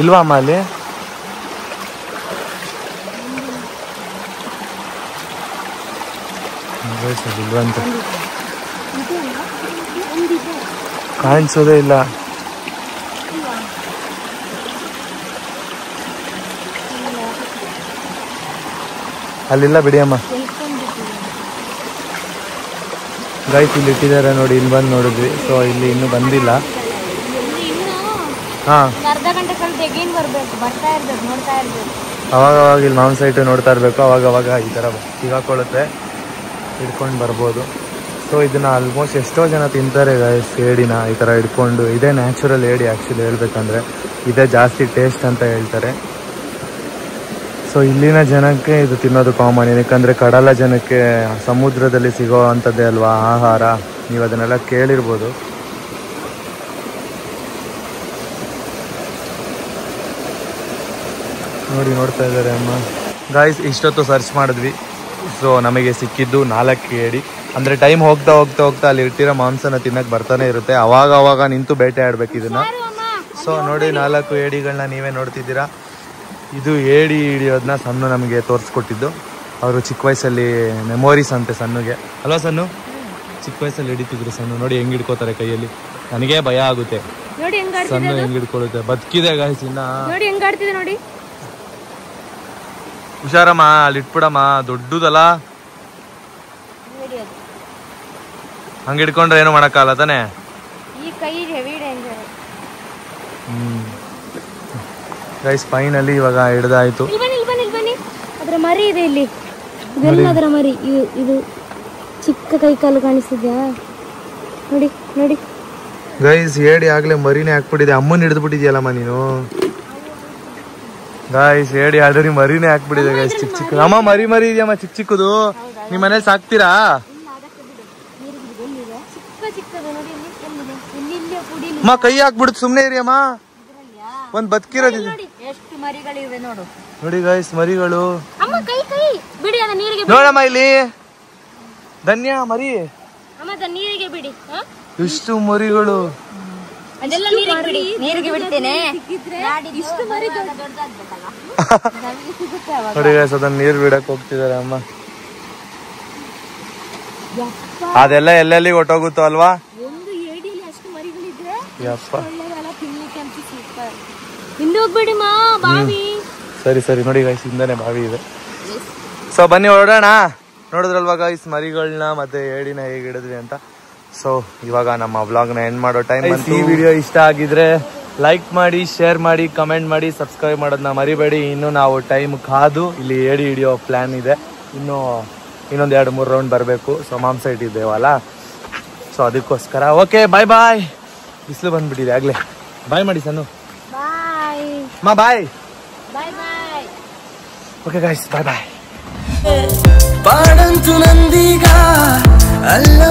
ಇಲ್ವಾ ಅಮ್ಮ ಅಲ್ಲಿ? ಇಲ್ವಂತ ಕಾಣಿಸೋದೇ ಇಲ್ಲ. ಅಲ್ಲಿಲ್ಲ ಬಿಡಿ ಅಮ್ಮ. ಗೈಸ್, ಇಲ್ಲಿ ಇಟ್ಟಿದ್ದಾರೆ ನೋಡಿ, ಇಲ್ಲಿ ಬಂದು ನೋಡಿದ್ವಿ. ಸೊ ಇಲ್ಲಿ ಇನ್ನೂ ಬಂದಿಲ್ಲ. ಹಾಂ, ಅವಾಗ ಇಲ್ಲಿ ಮಾಂಸ ಇಟ್ಟು ನೋಡ್ತಾ ಇರಬೇಕು. ಅವಾಗ ಈ ಥರ ಸಿಗಾಕೊಳ್ಳುತ್ತೆ, ಹಿಡ್ಕೊಂಡು ಬರ್ಬೋದು. ಸೊ ಇದನ್ನ ಆಲ್ಮೋಸ್ಟ್ ಎಷ್ಟೋ ಜನ ತಿಂತಾರೆ ಗೈಸ್, ಏಡಿನ ಈ ಥರ ಹಿಡ್ಕೊಂಡು. ಇದೇ ನ್ಯಾಚುರಲ್ ಏಡಿ ಆ್ಯಕ್ಚುಲಿ ಹೇಳ್ಬೇಕಂದ್ರೆ. ಇದೇ ಜಾಸ್ತಿ ಟೇಸ್ಟ್ ಅಂತ ಹೇಳ್ತಾರೆ. ಸೊ ಇಲ್ಲಿನ ಜನಕ್ಕೆ ಇದು ತಿನ್ನೋದು ಕಾಮನ್. ಏನಕ್ಕಂದರೆ ಕಡಲ ಜನಕ್ಕೆ ಸಮುದ್ರದಲ್ಲಿ ಸಿಗೋ ಅಂಥದ್ದೇ ಅಲ್ವಾ ಆಹಾರ. ನೀವು ಅದನ್ನೆಲ್ಲ ಕೇಳಿರ್ಬೋದು. ನೋಡ್ತಾ ಇದ್ದಾರೆ ಅಮ್ಮ. ಗಾಯ್ಸ್, ಇಷ್ಟೊತ್ತು ಸರ್ಚ್ ಮಾಡಿದ್ವಿ. ಸೊ ನಮಗೆ ಸಿಕ್ಕಿದ್ದು 4 ಏಡಿ. ಅಂದರೆ ಟೈಮ್ ಹೋಗ್ತಾ ಅಲ್ಲಿ ಇಟ್ಟಿರೋ ಮಾಂಸನ ತಿನ್ನಕ್ಕೆ ಬರ್ತಾನೆ ಇರುತ್ತೆ. ಅವಾಗ ನಿಂತು ಬೇಟೆ ಆಡ್ಬೇಕು ಇದನ್ನ. ಸೊ ನೋಡಿ, 4 ಏಡಿಗಳನ್ನ ನೀವೇ ನೋಡ್ತಿದ್ದೀರಾ. ಇದು ಏಡಿ ಹಿಡಿಯೋದನ್ನ ಸಣ್ಣ ನಮಗೆ ತೋರಿಸ್ಕೊಟ್ಟಿದ್ದು. ಅವರು ಚಿಕ್ಕ ವಯಸ್ಸಲ್ಲಿ ಮೆಮೊರೀಸ್ ಅಂತೆ ಸಣ್ಣಗೆ ಅಲ್ವಾ ಸಣ್ಣ? ಚಿಕ್ಕ ವಯಸ್ಸಲ್ಲಿ ಹಿಡಿತಿದ್ರು ಸಣ್ಣ. ನೋಡಿ ಹೆಂಗ್ ಹಿಡ್ಕೋತಾರೆ ಕೈಯಲ್ಲಿ. ನನಗೆ ಭಯ ಆಗುತ್ತೆ ಸಣ್ಣ ಹೆಂಗ್ ಹಿಡ್ಕೊಳ್ಳುತ್ತೆ. ಬದುಕಿದೆ ಗಾಯ್ಸ್ ಇನ್ನ. ನೋಡಿ, ಹುಷಾರಮ್ಮ, ಅಲ್ಲಿ ಇಟ್ಬಿಡಮ್ಮ. ದೊಡ್ಡದಲ್ಲ, ಹಂಗ ಹಿಡ್ಕೊಂಡ್ರೆ ಏನು ಮಾಡಕ್ಕಾಗಲ್ಲ ತಾನೆ. ಗೈಸ್, ಫೈನಲಿ ಇವಾಗ ಹಿಡ್ದಾಯ್ತು. ಅದ್ರ ಮರಿ ಇದೆ ಇಲ್ಲಿ, ಇದೆಲ್ಲ ಅದರ ಮರಿ. ಇದು ಚಿಕ್ಕ ಕೈ ಕಾಲು ಕಾಣಿಸ್ತಿದ್ಯಾ? ನೋಡಿ ಗೈಸ್, ಏಡಿ ಆಗ್ಲೇ ಮರಿನೇ ಹಾಕ್ಬಿಟ್ಟಿದೆ. ಅಮ್ಮನ್ ಹಿಡಿದ್ಬಿಟ್ಟಿದ್ಯಲ್ಲಮ್ಮ ನೀನು. ಗಾಯ್ಸ್, ಏಡಿ ಆಲ್ರೆಡಿ ಮರಿನೇ ಹಾಕ್ಬಿಟ್ಟಿದೆ ಗೈಸ್, ಚಿಕ್ಕ ಅಮ್ಮ. ಮರಿ ಇದೆಯಮ್ಮ, ಚಿಕ್ಕದು. ನಿಮ್ ಮನೇಲಿ ಸಾಕ್ತೀರಾ? ಅಮ್ಮ ಕೈ ಹಾಕ್ಬಿಡುದು, ಸುಮ್ನೆ ಇರಿ ಅಮ್ಮ. ಒಂದ್ ಬದುಕಿರೋದಿದೆ. ನೋಡಿ ಗೈಸ್, ಮರಿಗಳು ನೋಡಮ್ಮ ಇಲ್ಲಿ. ಧನ್ಯ ಮರಿ, ಎಷ್ಟು ಮರಿಗಳು. ನೋಡಿ ಗೈಸ್, ಅದನ್ನ ನೀರ್ ಬಿಡಕ್ ಹೋಗ್ತಿದಾರೆ ಅಮ್ಮ. ಅದೆಲ್ಲ ಎಲ್ಲೆಲ್ಲಿ ಹೊಟ್ಟೋಗುತ್ತೋ ಅಲ್ವಾ? ಸರಿ ನೋಡಿ ಗೈಸ್, ಹಿಂದಾನೆ ಬಾವಿ ಇದೆ. ಸೊ ಬನ್ನಿ ಹೊರಡೋಣ. ನೋಡಿದ್ರಲ್ವಾ ಗೈಸ್, ಮರಿಗಳನ್ನ ಮತ್ತೆ ಏಡಿನ ಹೇಗೆ ಹಿಡಿದ್ವಿ ಅಂತ. ಸೊ ಇವಾಗ ನಮ್ಮ ವ್ಲಾಗ್ನ ಎಂಡ್ ಮಾಡೋ ಟೈಮ್. ಈ ವಿಡಿಯೋ ಇಷ್ಟ ಆಗಿದ್ರೆ ಲೈಕ್ ಮಾಡಿ, ಶೇರ್ ಮಾಡಿ, ಕಮೆಂಟ್ ಮಾಡಿ, ಸಬ್ಸ್ಕ್ರೈಬ್ ಮಾಡೋದನ್ನ ಮರಿಬೇಡಿ. ಇನ್ನು ನಾವು ಟೈಮ್ ಕಾದು ಇಲ್ಲಿ ಏಡಿ ಹಿಡಿಯೋ ಪ್ಲಾನ್ ಇದೆ. ಇನ್ನು ಇನ್ನೊಂದು 2-3 ರೌಂಡ್ ಬರಬೇಕು. ಸೊ ಮಾಂಸ ಇಟ್ಟಿದ್ದೇವಲ್ಲ, ಸೊ ಅದಕ್ಕೋಸ್ಕರ. ಓಕೆ ಬಾಯ್ ಬಾಯ್. ಬಿಸಿಲು ಬಂದ್ಬಿಟ್ಟಿದೆ ಆಗಲೇ. ಬಾಯ್ ಮಾಡಿ ಸನ್ನು. ಬಾಯ್ ಬಾಯ್ ಬಾಯ್ ಬಾಯ್. ಓಕೆ ಗೈಸ್, ಬಾಯ್ ಬಾಯ್. ಪಾಡಂತು ನಂದೀಗ ಅಲ್ಲ